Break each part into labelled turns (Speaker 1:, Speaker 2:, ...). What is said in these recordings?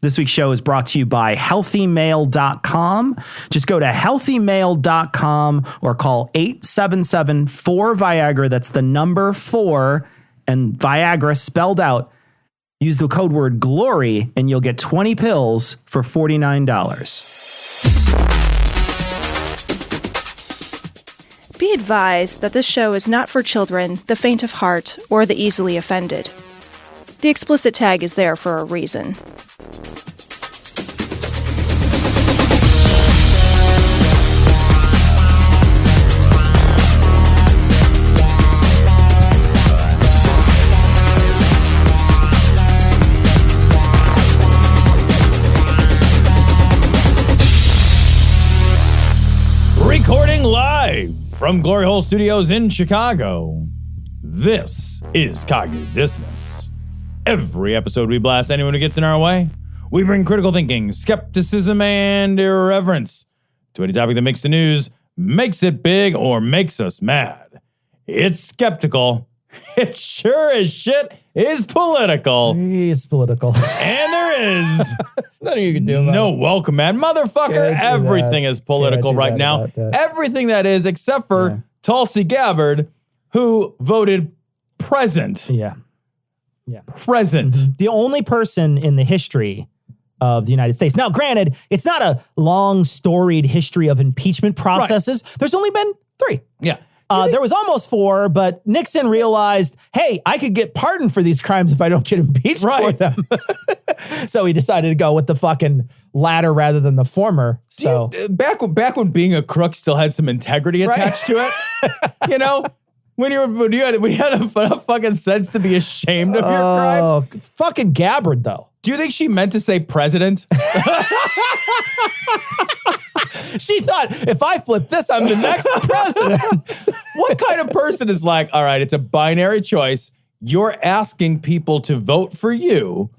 Speaker 1: This week's show is brought to you by healthymail.com. Just go to healthymail.com or call 877-4-VIAGRA. That's the number 4 and Viagra spelled out. Use the code word GLORY and you'll get 20 pills for $49.
Speaker 2: Be advised that this show is not for children, the faint of heart, or the easily offended. The explicit tag is there for a reason.
Speaker 3: Recording live from Glory Hole Studios in Chicago, this is Cognitive Dissonance. Every episode we blast anyone who gets in our way. We bring critical thinking, skepticism, and irreverence to any topic that makes the news, makes it big, or makes us mad. It's skeptical. It sure as shit is political.
Speaker 4: It's political.
Speaker 3: And there is
Speaker 4: There's nothing you can do about
Speaker 3: no
Speaker 4: it.
Speaker 3: welcome, man. Motherfucker, everything is political right now. Everything that is, except for Tulsi Gabbard, who voted present.
Speaker 4: Yeah.
Speaker 3: Present.
Speaker 4: Mm-hmm. The only person in the history of the United States. Now, granted, it's not a long, storied history of impeachment processes. Right. There's only been 3.
Speaker 3: Yeah.
Speaker 4: There was almost 4, but Nixon realized, hey, I could get pardoned for these crimes if I don't get impeached for them. So he decided to go with the fucking latter rather than the former. So
Speaker 3: back when being a crook still had some integrity attached to it, you know, when you had enough fucking sense to be ashamed of your crimes.
Speaker 4: Fucking Gabbard, though.
Speaker 3: Do you think she meant to say president?
Speaker 4: She thought, if I flip this, I'm the next president.
Speaker 3: What kind of person is like, all right, it's a binary choice. You're asking people to vote for you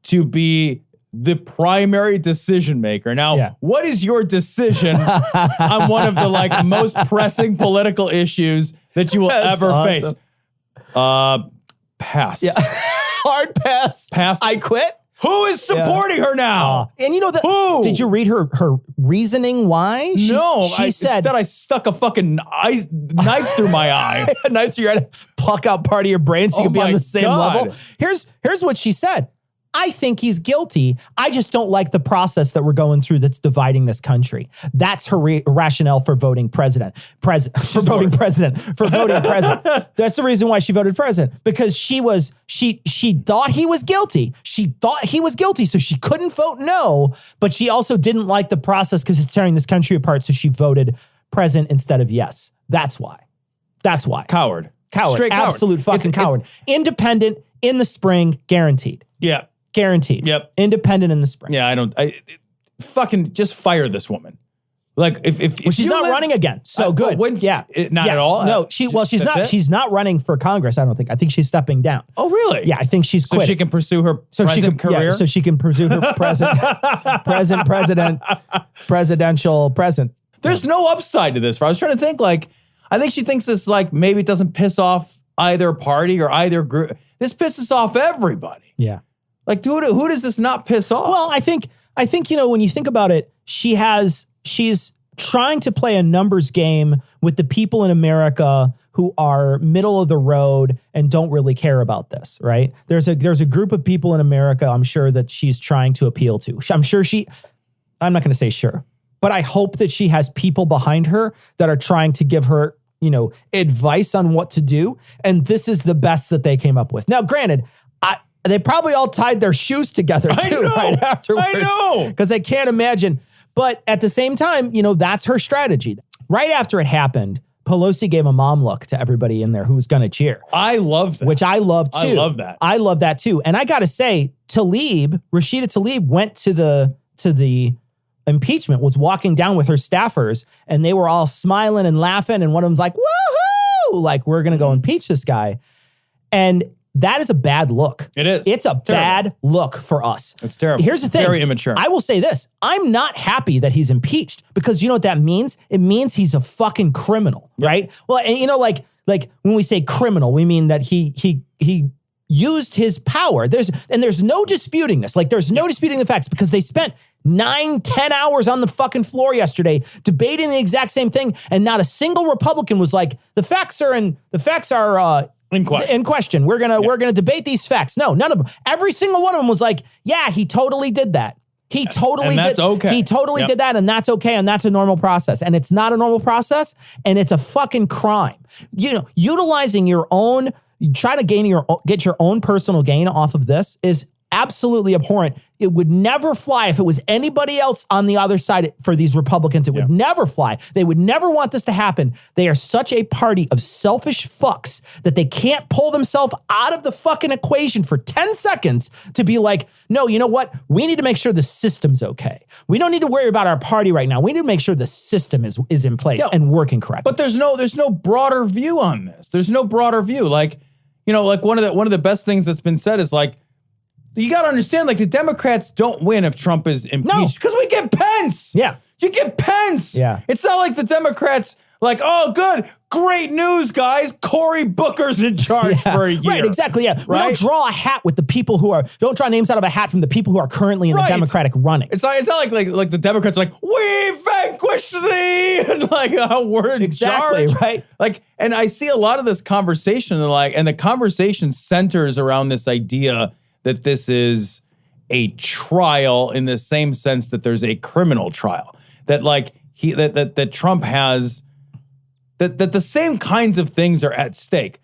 Speaker 3: to be the primary decision maker. Now, what is your decision on one of the like most pressing political issues that you will ever face? Pass.
Speaker 4: Yeah. Hard pass.
Speaker 3: Pass.
Speaker 4: I quit.
Speaker 3: Who is supporting her now?
Speaker 4: And you know
Speaker 3: who?
Speaker 4: Did you read her reasoning why?
Speaker 3: No.
Speaker 4: She said
Speaker 3: instead I stuck a fucking knife through my eye.
Speaker 4: A knife through your eye to pluck out part of your brain so you can be on the same level. Here's what she said. I think he's guilty. I just don't like the process that we're going through that's dividing this country. That's her rationale for voting president. For voting president. That's the reason why she voted president. Because she thought he was guilty. She thought he was guilty, so she couldn't vote no, but she also didn't like the process because it's tearing this country apart, so she voted president instead of yes. That's why.
Speaker 3: Coward.
Speaker 4: Straight absolute coward. Fucking coward. Independent in the spring, guaranteed.
Speaker 3: Yeah.
Speaker 4: Guaranteed.
Speaker 3: Yep.
Speaker 4: Independent in the spring.
Speaker 3: Yeah, fucking just fire this woman. Like if
Speaker 4: she's not running again. So good.
Speaker 3: Not at all.
Speaker 4: No, she's not. She's not running for Congress. I don't think. I think she's stepping down.
Speaker 3: Oh, really?
Speaker 4: Yeah, I think she's quitting.
Speaker 3: So she can pursue her career.
Speaker 4: Yeah, so she can pursue her presidential present.
Speaker 3: There's no upside to this. I was trying to think. Like, I think she thinks this. Like, maybe it doesn't piss off either party or either group. This pisses off everybody.
Speaker 4: Yeah.
Speaker 3: Like, who does this not piss off?
Speaker 4: Well, I think when you think about it, she's trying to play a numbers game with the people in America who are middle of the road and don't really care about this, right? There's a group of people in America, I'm sure, that she's trying to appeal to. I'm not going to say sure, but I hope that she has people behind her that are trying to give her, advice on what to do. And this is the best that they came up with. Now, granted, they probably all tied their shoes together too right afterwards.
Speaker 3: I know.
Speaker 4: Because I can't imagine. But at the same time, that's her strategy. Right after it happened, Pelosi gave a mom look to everybody in there who was going to cheer.
Speaker 3: I love that.
Speaker 4: Which I love too.
Speaker 3: I love that.
Speaker 4: I love that too. And I got to say, Rashida Tlaib went to the impeachment, was walking down with her staffers, and they were all smiling and laughing. And one of them's like, woohoo! Like, we're going to go impeach this guy. And that is a bad look.
Speaker 3: It is.
Speaker 4: It's a bad look for us.
Speaker 3: It's terrible.
Speaker 4: Here's the thing.
Speaker 3: Very immature.
Speaker 4: I will say this. I'm not happy that he's impeached because you know what that means? It means he's a fucking criminal, right? Well, and like when we say criminal, we mean that he used his power. There's no disputing this. Like, there's no disputing the facts because they spent 9-10 hours on the fucking floor yesterday debating the exact same thing, and not a single Republican was like, the facts are in question. We're gonna debate these facts. No, none of them. Every single one of them was like, yeah, he totally did that. He totally did.
Speaker 3: Okay.
Speaker 4: He totally did that, and that's okay, and that's a normal process. And it's not a normal process, and it's a fucking crime. You know, utilizing your own, try to get your own personal gain off of this is absolutely abhorrent. It would never fly if it was anybody else on the other side. For these Republicans, it would never fly. They would never want this to happen. They are such a party of selfish fucks that they can't pull themselves out of the fucking equation for 10 seconds to be like, no, you know what? We need to make sure the system's okay. We don't need to worry about our party right now. We need to make sure the system is in place and working correctly.
Speaker 3: But there's no broader view on this. There's no broader view. Like, you know, like one of the best things that's been said is like, you got to understand, like, the Democrats don't win if Trump is impeached because we get Pence.
Speaker 4: Yeah.
Speaker 3: You get Pence.
Speaker 4: Yeah.
Speaker 3: It's not like the Democrats, like, oh, good, great news, guys. Cory Booker's in charge for a year.
Speaker 4: Right, exactly, yeah. We don't draw a hat with the people don't draw names out of a hat from the people who are currently in the Democratic running.
Speaker 3: It's not like the Democrats are like, we vanquished thee, and like, we're in charge.
Speaker 4: Right.
Speaker 3: Like, and I see a lot of this conversation, and the conversation centers around this idea that this is a trial in the same sense that there's a criminal trial. That like that Trump has that the same kinds of things are at stake.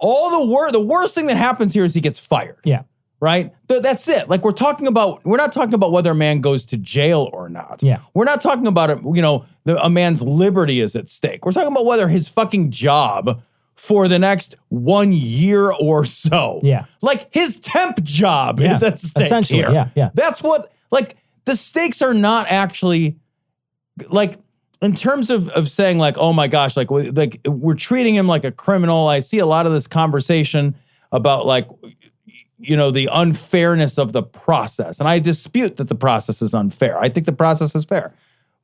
Speaker 3: The worst thing that happens here is he gets fired.
Speaker 4: Yeah.
Speaker 3: Right? That's it. Like we're not talking about whether a man goes to jail or not.
Speaker 4: Yeah.
Speaker 3: We're not talking about it, you know, a man's liberty is at stake. We're talking about whether his fucking job for the next 1 year or so.
Speaker 4: Yeah.
Speaker 3: Like his temp job is at stake.
Speaker 4: Essentially,
Speaker 3: here.
Speaker 4: yeah.
Speaker 3: That's what, like, the stakes are not actually, like, in terms of saying, like, oh my gosh, like we're treating him like a criminal. I see a lot of this conversation about, like, you know, the unfairness of the process. And I dispute that the process is unfair. I think the process is fair.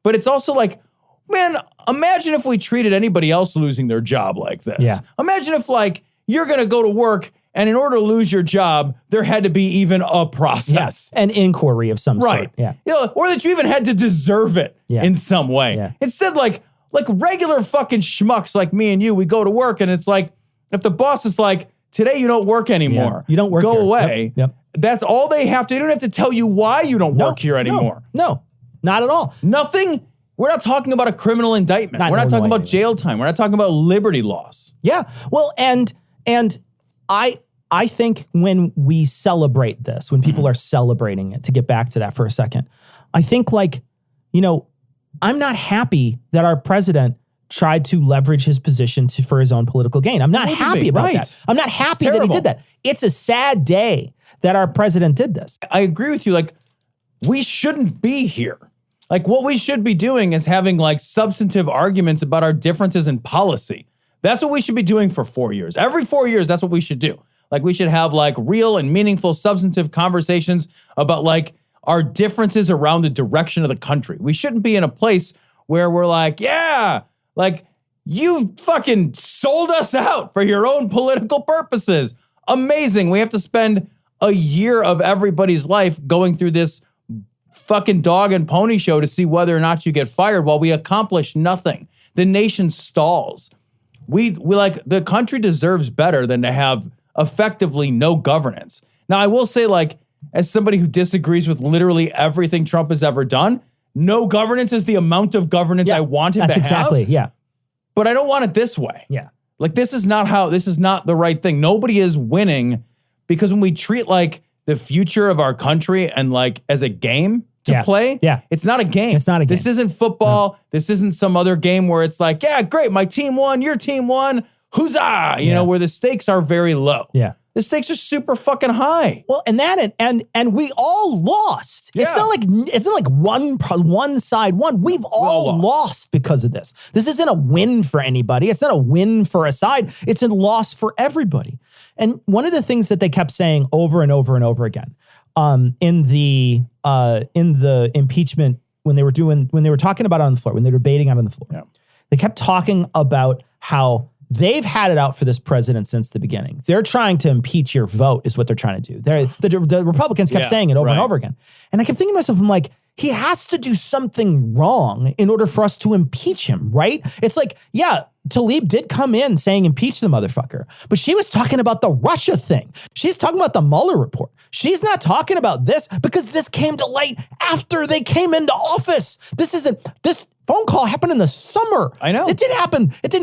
Speaker 3: But it's also like, man, imagine if we treated anybody else losing their job like this.
Speaker 4: Yeah.
Speaker 3: Imagine if, like, you're going to go to work and in order to lose your job, there had to be even a process.
Speaker 4: Yes. An inquiry of some sort. Yeah.
Speaker 3: You know, or that you even had to deserve it in some way.
Speaker 4: Yeah.
Speaker 3: Instead, like regular fucking schmucks like me and you, we go to work and it's like, if the boss is like, today you don't work anymore.
Speaker 4: You don't work
Speaker 3: Go
Speaker 4: here.
Speaker 3: away.
Speaker 4: Yep.
Speaker 3: That's all they have to do. They don't have to tell you why you don't work here anymore.
Speaker 4: No, not at all.
Speaker 3: Nothing. We're not talking about a criminal indictment. We're not talking about jail time. We're not talking about liberty loss.
Speaker 4: Yeah. Well, and I think when we celebrate this, when people are celebrating it, to get back to that for a second, I think, like, you know, I'm not happy that our president tried to leverage his position for his own political gain. I'm not happy about that. I'm not happy that he did that. It's a sad day that our president did this.
Speaker 3: I agree with you. Like, we shouldn't be here. Like, what we should be doing is having, like, substantive arguments about our differences in policy. That's what we should be doing for 4 years. Every 4 years, that's what we should do. Like, we should have, like, real and meaningful, substantive conversations about, like, our differences around the direction of the country. We shouldn't be in a place where we're like, yeah, like, you fucking sold us out for your own political purposes. Amazing. We have to spend a year of everybody's life going through this fucking dog and pony show to see whether or not you get fired while we accomplish nothing. The nation stalls. We like, the country deserves better than to have effectively no governance. Now, I will say, like, as somebody who disagrees with literally everything Trump has ever done, no governance is the amount of governance I wanted to have.
Speaker 4: That's exactly, yeah.
Speaker 3: But I don't want it this way.
Speaker 4: Yeah.
Speaker 3: Like, this is not the right thing. Nobody is winning, because when we treat, like, the future of our country and, like, as a game to play, it's not a game.
Speaker 4: It's not a game.
Speaker 3: This isn't football. No. This isn't some other game where it's like, yeah, great, my team won, your team won, huzzah, you know, where the stakes are very low.
Speaker 4: Yeah.
Speaker 3: The stakes are super fucking high.
Speaker 4: Well, and we all lost.
Speaker 3: Yeah.
Speaker 4: It's not like one side won. We've all lost because of this. This isn't a win for anybody. It's not a win for a side. It's a loss for everybody. And one of the things that they kept saying over and over and over again, in the impeachment, when they were talking about it on the floor, when they were debating out on the floor, they kept talking about how they've had it out for this president since the beginning. They're trying to impeach your vote is what they're trying to do. The Republicans kept saying it over and over again. And I kept thinking to myself, I'm like, he has to do something wrong in order for us to impeach him, right? It's like, yeah, Tlaib did come in saying impeach the motherfucker, but she was talking about the Russia thing. She's talking about the Mueller report. She's not talking about this because this came to light after they came into office. This phone call happened in the summer.
Speaker 3: I know.
Speaker 4: It didn't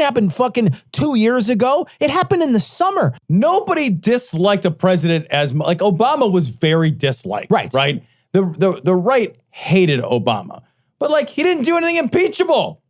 Speaker 4: happen fucking 2 years ago. It happened in the summer.
Speaker 3: Nobody disliked a president as like Obama was very disliked. Right. The right hated Obama, but like he didn't do anything impeachable.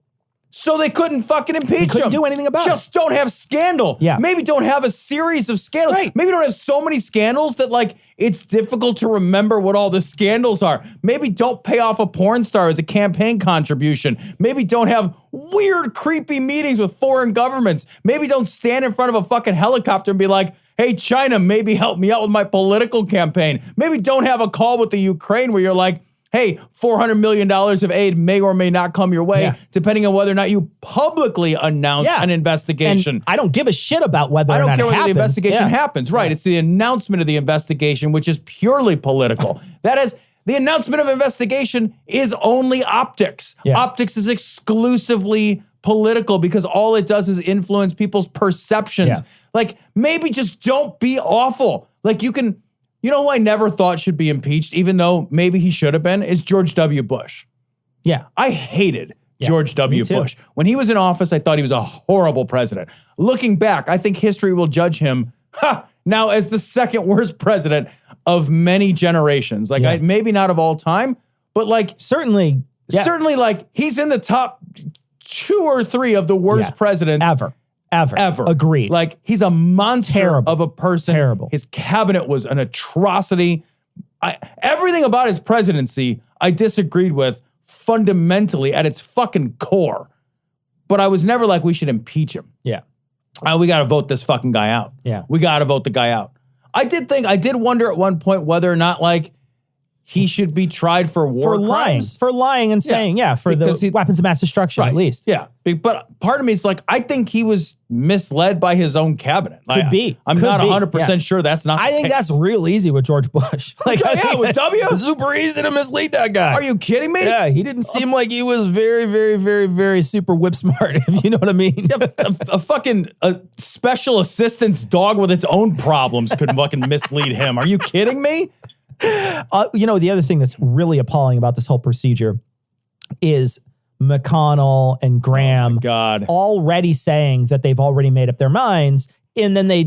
Speaker 3: So they couldn't fucking impeach him.
Speaker 4: Couldn't do anything about it.
Speaker 3: Just don't have scandal.
Speaker 4: Yeah.
Speaker 3: Maybe don't have a series of scandals.
Speaker 4: Right.
Speaker 3: Maybe don't have so many scandals that like it's difficult to remember what all the scandals are. Maybe don't pay off a porn star as a campaign contribution. Maybe don't have weird, creepy meetings with foreign governments. Maybe don't stand in front of a fucking helicopter and be like, hey, China, maybe help me out with my political campaign. Maybe don't have a call with the Ukraine where you're like, hey, $400 million of aid may or may not come your way, depending on whether or not you publicly announce an investigation.
Speaker 4: And I don't give a shit about whether or not it happens.
Speaker 3: I don't care whether the investigation happens. Right. It's the announcement of the investigation, which is purely political. That is, the announcement of investigation is only optics.
Speaker 4: Yeah.
Speaker 3: Optics is exclusively political because all it does is influence people's perceptions.
Speaker 4: Yeah.
Speaker 3: Like, maybe just don't be awful. Like, you know who I never thought should be impeached, even though maybe he should have been, is George W. Bush.
Speaker 4: Yeah.
Speaker 3: I hated George W. Bush. When he was in office, I thought he was a horrible president. Looking back, I think history will judge him now as the second worst president of many generations. Like, maybe not of all time, but like
Speaker 4: certainly
Speaker 3: like he's in the top 2 or 3 of the worst presidents
Speaker 4: ever. Agreed.
Speaker 3: Like, he's a monster of a person.
Speaker 4: Terrible.
Speaker 3: His cabinet was an atrocity. Everything about his presidency I disagreed with fundamentally at its fucking core. But I was never like, we should impeach him.
Speaker 4: Yeah.
Speaker 3: We got to vote this fucking guy out.
Speaker 4: Yeah.
Speaker 3: We got to vote the guy out. I did wonder at one point whether or not, like, he should be tried for war crimes.
Speaker 4: For lying and saying, for the weapons of mass destruction, at least.
Speaker 3: Yeah. But part of me is like, I think he was misled by his own cabinet.
Speaker 4: Could be.
Speaker 3: I'm not 100% sure that's not the
Speaker 4: case. I think that's real easy with George Bush.
Speaker 3: With W?
Speaker 4: It's super easy to mislead that guy.
Speaker 3: Are you kidding me?
Speaker 4: Yeah, he didn't seem like he was very, very, very, very super whip smart, if you know what I mean.
Speaker 3: a fucking special assistant's dog with its own problems could fucking mislead him. Are you kidding me?
Speaker 4: The other thing that's really appalling about this whole procedure is McConnell and Graham already saying that they've already made up their minds. And then they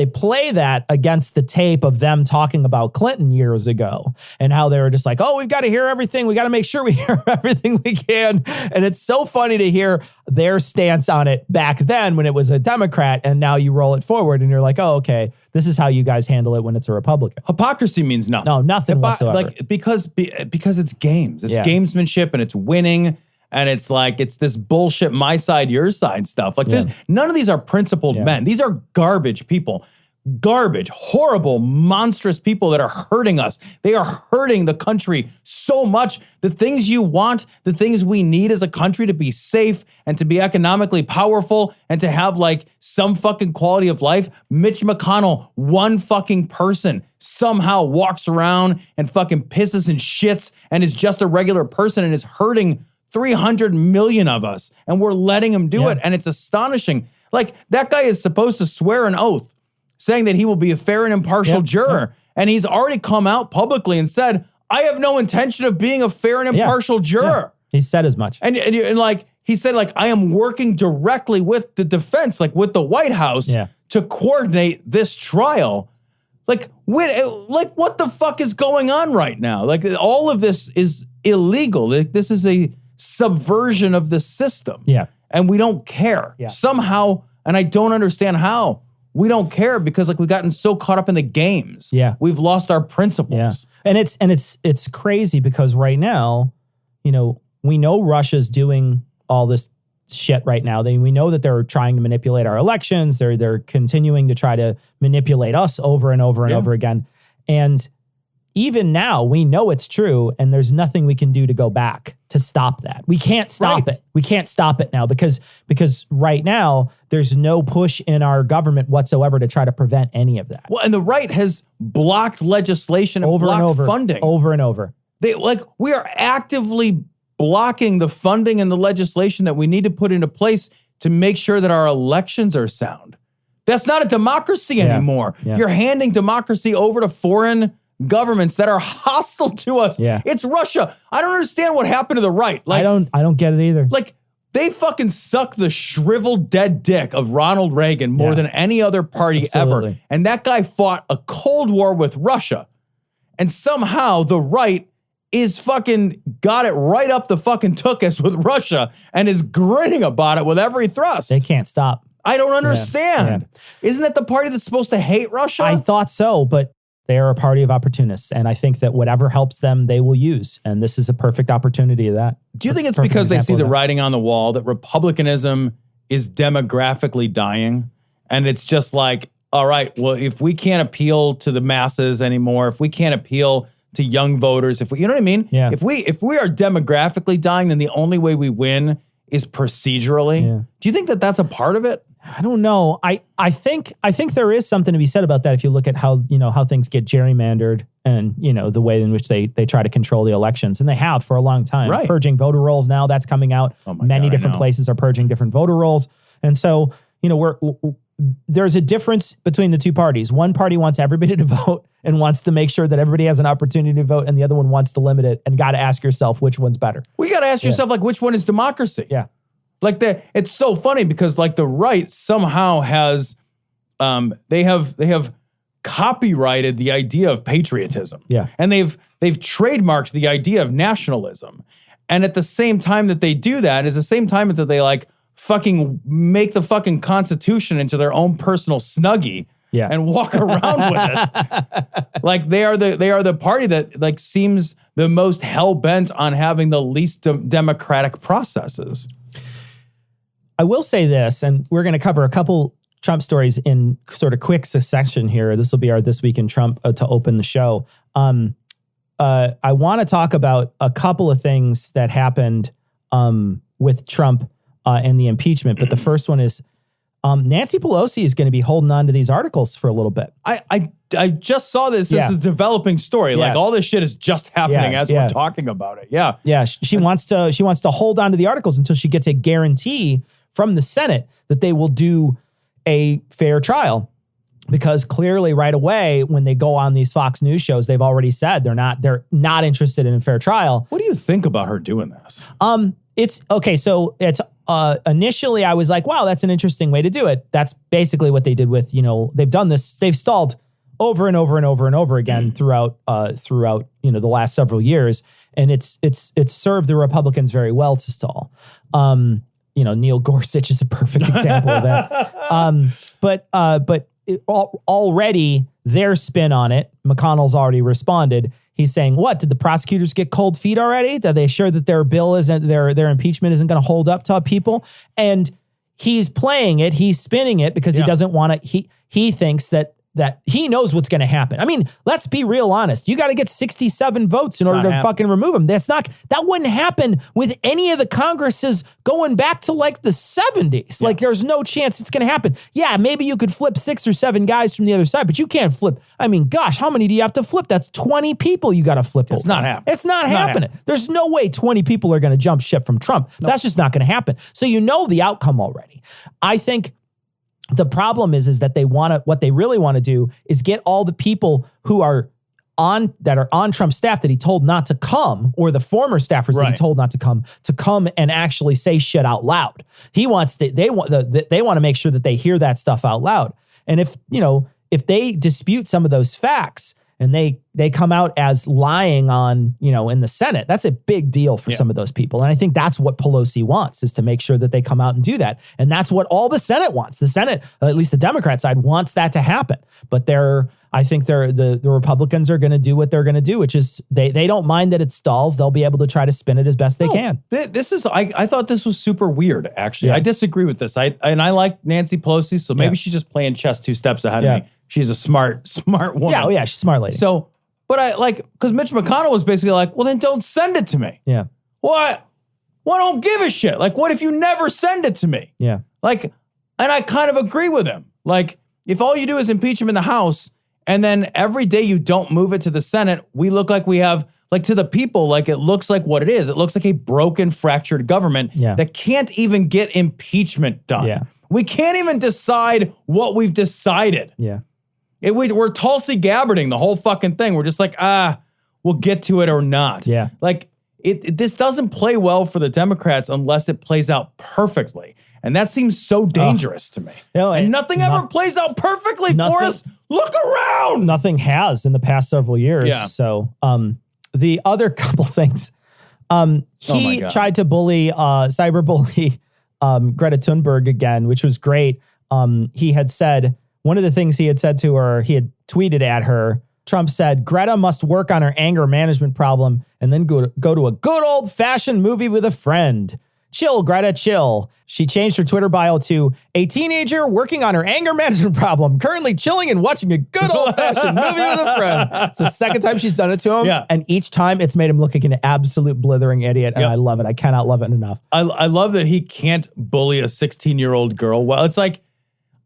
Speaker 4: play that against the tape of them talking about Clinton years ago and how they were just like, oh, we've got to hear everything. We got to make sure we hear everything we can. And it's so funny to hear their stance on it back then when it was a Democrat. And now you roll it forward and you're like, oh, okay, this is how you guys handle it when it's a Republican.
Speaker 3: Hypocrisy means nothing.
Speaker 4: No, nothing whatsoever.
Speaker 3: Like, because it's games. It's gamesmanship and it's winning. And it's like, it's this bullshit, my side, your side stuff. Like, none of these are principled men. These are garbage people. Garbage, horrible, monstrous people that are hurting us. They are hurting the country so much. The things you want, the things we need as a country to be safe and to be economically powerful and to have like some fucking quality of life. Mitch McConnell, one fucking person, somehow walks around and fucking pisses and shits and is just a regular person and is hurting 300 million of us, and we're letting him do it. And it's astonishing. Like, that guy is supposed to swear an oath saying that he will be a fair and impartial juror. And he's already come out publicly and said, I have no intention of being a fair and impartial juror.
Speaker 4: He said as much.
Speaker 3: And like, he said, like, I am working directly with the defense, like with the White House to coordinate this trial. Like, what the fuck is going on right now? Like, all of this is illegal. Like, this is a subversion of the system.
Speaker 4: Yeah.
Speaker 3: And we don't care.
Speaker 4: Yeah.
Speaker 3: Somehow, and I don't understand how, we don't care because like we've gotten so caught up in the games.
Speaker 4: Yeah.
Speaker 3: We've lost our principles.
Speaker 4: Yeah. And it's crazy because right now, we know Russia's doing all this shit right now. We know that they're trying to manipulate our elections. They're continuing to try to manipulate us over and over and over again. And even now, we know it's true, and there's nothing we can do to go back to stop that. We can't stop it. We can't stop it now because right now, there's no push in our government whatsoever to try to prevent any of that.
Speaker 3: Well, and the right has blocked legislation and blocked funding.
Speaker 4: Over and over.
Speaker 3: We are actively blocking the funding and the legislation that we need to put into place to make sure that our elections are sound. That's not a democracy anymore.
Speaker 4: Yeah.
Speaker 3: You're handing democracy over to foreign governments that are hostile to us.
Speaker 4: Yeah.
Speaker 3: It's Russia. I don't understand what happened to the right.
Speaker 4: I don't get it either.
Speaker 3: Like, they fucking suck the shriveled dead dick of Ronald Reagan more than any other party ever. And that guy fought a Cold War with Russia. And somehow the right is fucking got it right up the fucking tuchus with Russia and is grinning about it with every thrust.
Speaker 4: They can't stop.
Speaker 3: I don't understand.
Speaker 4: Yeah.
Speaker 3: Isn't that the party that's supposed to hate Russia?
Speaker 4: I thought so, but they are a party of opportunists. And I think that whatever helps them, they will use. And this is a perfect opportunity of that.
Speaker 3: Do you think it's because they see the writing on the wall that Republicanism is demographically dying? And it's just like, all right, well, if we can't appeal to the masses anymore, if we can't appeal to young voters, if we, you know what I mean?
Speaker 4: Yeah.
Speaker 3: If we are demographically dying, then the only way we win is procedurally.
Speaker 4: Yeah.
Speaker 3: Do you think that that's a part of it?
Speaker 4: I don't know. I think there is something to be said about that if you look at how things get gerrymandered and, the way in which they try to control the elections. And they have for a long time.
Speaker 3: Right.
Speaker 4: Purging voter rolls now, that's coming out. Many different places are purging different voter rolls. And so, there's a difference between the two parties. One party wants everybody to vote and wants to make sure that everybody has an opportunity to vote, and the other one wants to limit it, and got to ask yourself which one's better.
Speaker 3: We got to ask yourself, which one is democracy?
Speaker 4: Yeah.
Speaker 3: It's so funny because the right somehow has, they have copyrighted the idea of patriotism.
Speaker 4: Yeah.
Speaker 3: And they've trademarked the idea of nationalism. And at the same time that they do that is the same time that they fucking make the fucking Constitution into their own personal Snuggie and walk around with it. They are the party that seems the most hell-bent on having the least democratic processes.
Speaker 4: I will say this, and we're going to cover a couple Trump stories in sort of quick succession here. This will be our This Week in Trump to open the show. I want to talk about a couple of things that happened with Trump and the impeachment. But the first one is Nancy Pelosi is going to be holding on to these articles for a little bit.
Speaker 3: I just saw this. This is a developing story.
Speaker 4: Yeah.
Speaker 3: All this shit is just happening as we're talking about it. Yeah.
Speaker 4: Yeah. She wants to hold on to the articles until she gets a guarantee from the Senate that they will do a fair trial. Because clearly right away, when they go on these Fox News shows, they've already said they're not interested in a fair trial.
Speaker 3: What do you think about her doing this?
Speaker 4: It's okay. So it's initially I was like, wow, that's an interesting way to do it. That's basically what they did with, they've done this. They've stalled over and over and over and over again throughout the last several years. And it's served the Republicans very well to stall. Neil Gorsuch is a perfect example of that. But already their spin on it, McConnell's already responded. He's saying, what, did the prosecutors get cold feet already? Are they sure that their bill isn't, their impeachment isn't going to hold up to people? And he's playing it, he's spinning it because he doesn't want to, he thinks that he knows what's going to happen. I mean, let's be real honest. You got to get 67 votes in order to fucking remove him. That wouldn't happen with any of the Congresses going back to the 70s.
Speaker 3: Yeah.
Speaker 4: There's no chance it's going to happen. Yeah, maybe you could flip 6 or 7 guys from the other side, but you can't flip. I mean, gosh, how many do you have to flip? That's 20 people you got to flip over.
Speaker 3: It's not happening.
Speaker 4: It's not happening. There's no way 20 people are going to jump ship from Trump. Nope. That's just not going to happen. So you know the outcome already. I think the problem is that what they really want to do is get all the people who are on Trump's staff that he told not to come, or the former staffers that he told not to come and actually say shit out loud. They want to make sure that they hear that stuff out loud. And if they dispute some of those facts and they come out as lying on, in the Senate, that's a big deal for some of those people. And I think that's what Pelosi wants, is to make sure that they come out and do that. And that's what all the Senate wants. The Senate, at least the Democrat side, wants that to happen. But I think the Republicans are going to do what they're going to do, which is they don't mind that it stalls. They'll be able to try to spin it as best they can.
Speaker 3: I thought this was super weird, actually. Yeah. I disagree with this. I like Nancy Pelosi, so maybe she's just playing chess 2 steps ahead of me. She's a smart woman.
Speaker 4: Yeah, she's a smart lady.
Speaker 3: So, But because Mitch McConnell was basically like, well, then don't send it to me.
Speaker 4: Yeah.
Speaker 3: What? Well, I don't give a shit. Like, what if you never send it to me?
Speaker 4: Yeah.
Speaker 3: Like, and I kind of agree with him. Like, if all you do is impeach him in the House, and then every day you don't move it to the Senate, we look like we have, like, to the people, like, it looks like what it is. It looks like a broken, fractured government that can't even get impeachment done.
Speaker 4: Yeah.
Speaker 3: We can't even decide what we've decided.
Speaker 4: Yeah.
Speaker 3: We're Tulsi Gabbarding the whole fucking thing. We're just like, we'll get to it or not.
Speaker 4: Yeah.
Speaker 3: Like, this doesn't play well for the Democrats unless it plays out perfectly. And that seems so dangerous to me.
Speaker 4: No,
Speaker 3: and nothing ever plays out perfectly for us. Look around.
Speaker 4: Nothing has in the past several years.
Speaker 3: Yeah.
Speaker 4: So the other couple things, he tried to cyberbully Greta Thunberg again, which was great. He had said, one of the things he had said to her, he had tweeted at her, Trump said, Greta must work on her anger management problem and then go to a good old-fashioned movie with a friend. Chill, Greta, chill. She changed her Twitter bio to a teenager working on her anger management problem, currently chilling and watching a good old-fashioned movie with a friend. It's the second time she's done it to him.
Speaker 3: Yeah.
Speaker 4: And each time it's made him look like an absolute blithering idiot. And I love it. I cannot love it enough.
Speaker 3: I love that he can't bully a 16-year-old girl. Well, it's like,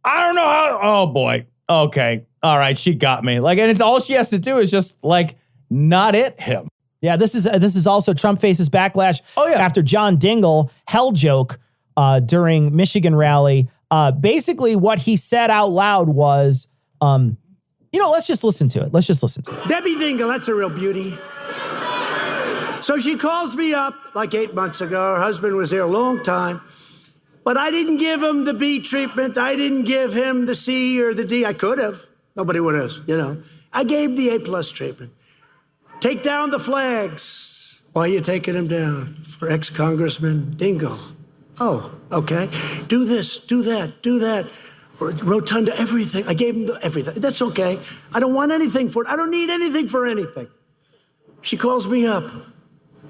Speaker 3: I don't know how. Oh, boy. Okay. All right. She got me. Like, and it's all she has to do is just, like, not it him.
Speaker 4: Yeah, this is also Trump faces backlash after John Dingell hell joke during Michigan rally. Basically, what he said out loud was, let's just listen to it.
Speaker 5: Debbie Dingell, that's a real beauty. So she calls me up like 8 months ago. Her husband was there a long time. But I didn't give him the B treatment. I didn't give him the C or the D. I could have. Nobody would have, I gave the A+ treatment. Take down the flags. Why are you taking them down? For ex-Congressman Dingell. Oh, okay. Do this, do that. Or rotunda, everything. I gave him everything. That's okay. I don't want anything for it. I don't need anything for anything. She calls me up.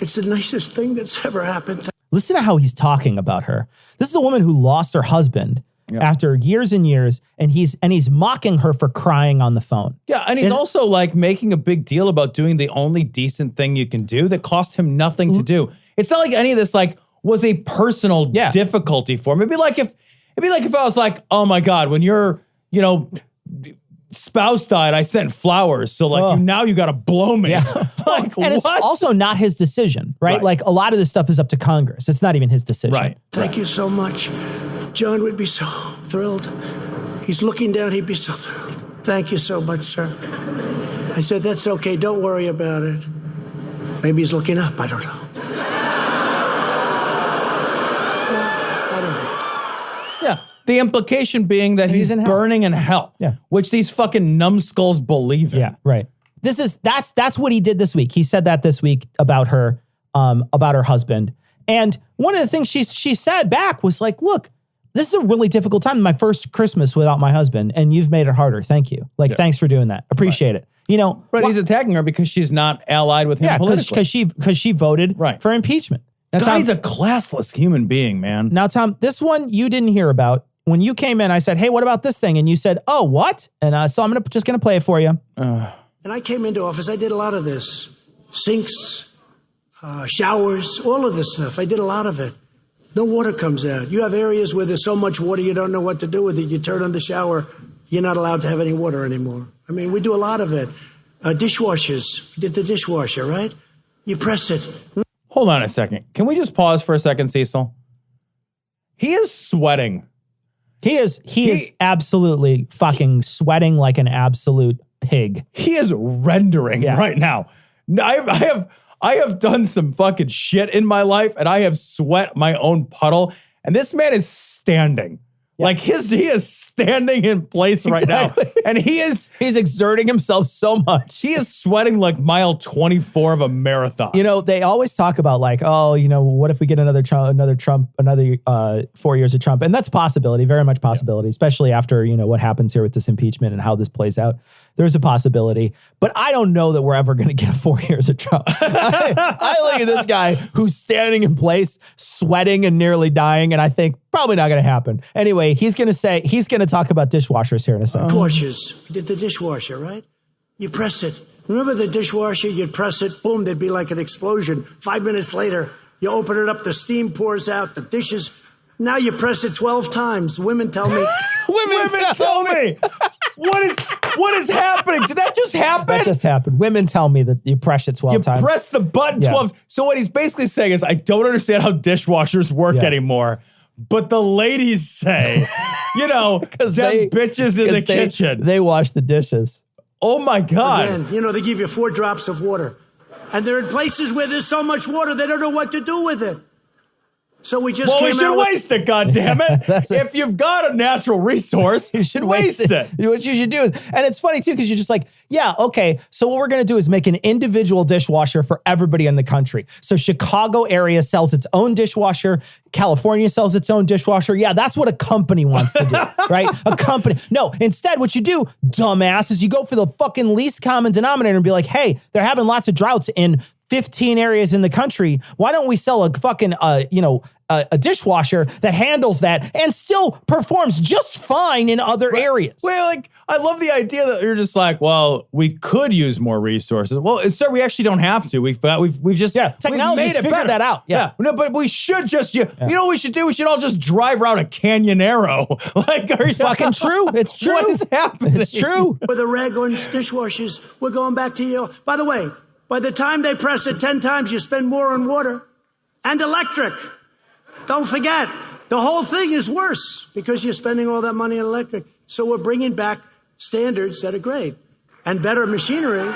Speaker 5: It's the nicest thing that's ever happened.
Speaker 4: Listen to how he's talking about her. This is a woman who lost her husband after years and years, and he's mocking her for crying on the phone.
Speaker 3: Yeah, and he's also like making a big deal about doing the only decent thing you can do that cost him nothing to do. It's not like any of this like was a personal difficulty for him. It'd be like if I was like, oh my God, when your spouse died, I sent flowers. So like now you got to blow me.
Speaker 4: Yeah.
Speaker 3: Like,
Speaker 4: and it's also not his decision, right? Like a lot of this stuff is up to Congress. It's not even his decision.
Speaker 3: Right.
Speaker 5: Thank you so much. John would be so thrilled. He's looking down. He'd be so thrilled. Thank you so much, sir. I said, that's okay. Don't worry about it. Maybe he's looking up. I don't know.
Speaker 3: Yeah. The implication being that he's burning in hell.
Speaker 4: Yeah.
Speaker 3: Which these fucking numbskulls believe in.
Speaker 4: Yeah, right. That's what he did this week. He said that this week about her husband. And one of the things she said back was like, look, this is a really difficult time. My first Christmas without my husband, and you've made it harder. Thank you. Thanks for doing that. Appreciate it.
Speaker 3: But he's attacking her because she's not allied with him politically.
Speaker 4: Because she voted for impeachment.
Speaker 3: He's a classless human being, man.
Speaker 4: Now, Tom, this one you didn't hear about. When you came in, I said, hey, what about this thing? And you said, oh, what? And so I'm just going to play it for you.
Speaker 5: And I came into office. I did a lot of this. Sinks, showers, all of this stuff. I did a lot of it. No water comes out. You have areas where there's so much water you don't know what to do with it. You turn on the shower, you're not allowed to have any water anymore. I mean, we do a lot of it. Dishwashers. We did the dishwasher, right? You press it.
Speaker 3: Hold on a second. Can we just pause for a second, Cecil? He is sweating.
Speaker 4: He is absolutely fucking sweating like an absolute pig.
Speaker 3: He is rendering right now. I have done some fucking shit in my life, and I have sweat my own puddle. And this man is standing. Yeah. Like he is standing in place right now. And he's
Speaker 4: exerting himself so much.
Speaker 3: He is sweating like mile 24 of a marathon.
Speaker 4: They always talk about like, what if we get another 4 years of Trump? And that's a possibility, very much possibility, especially after, what happens here with this impeachment and how this plays out. There's a possibility, but I don't know that we're ever going to get 4 years of Trump. I look at this guy who's standing in place, sweating and nearly dying, and I think probably not going to happen. Anyway, he's going to talk about dishwashers here in a second.
Speaker 5: Dishwashers. We did the dishwasher, right? You press it. Remember the dishwasher? You'd press it, boom, there'd be like an explosion. 5 minutes later, you open it up, the steam pours out, the dishes. Now you press it 12 times. Women tell me.
Speaker 3: Women tell me. What is happening? Did that just happen?
Speaker 4: That just happened. Women tell me that you press it 12 times.
Speaker 3: You press the button 12. So what he's basically saying is, I don't understand how dishwashers work anymore. But the ladies say, you know, because them bitches in the kitchen.
Speaker 4: They wash the dishes.
Speaker 3: Oh my God.
Speaker 5: Again, you know, they give you 4 drops of water. And they're in places where there's so much water, they don't know what to do with it. So we just
Speaker 3: we should waste it, goddammit. If you've got a natural resource, you should waste it.
Speaker 4: What you should do is, and it's funny too, because you're just like, yeah, okay, so what we're going to do is make an individual dishwasher for everybody in the country. So Chicago area sells its own dishwasher. California sells its own dishwasher. Yeah, that's what a company wants to do, right? A company. No, instead, what you do, dumbass, is you go for the fucking least common denominator and be like, hey, they're having lots of droughts in 15 areas in the country. Why don't we sell a fucking, a dishwasher that handles that and still performs just fine in other areas?
Speaker 3: Well, like, I love the idea that you're just like, well, we could use more resources. Well, sir, we actually don't have to. We've just
Speaker 4: technology's figured that out.
Speaker 3: Yeah. No, but we should just, you know what we should do? We should all just drive around a Canyonero. Like,
Speaker 4: it's fucking true. It's true.
Speaker 3: What is happening?
Speaker 4: It's true.
Speaker 5: With the rag-on dishwashers, we're going back to you. By the way, by the time they press it 10 times, you spend more on water and electric. Don't forget, the whole thing is worse because you're spending all that money on electric. So we're bringing back standards that are great and better machinery,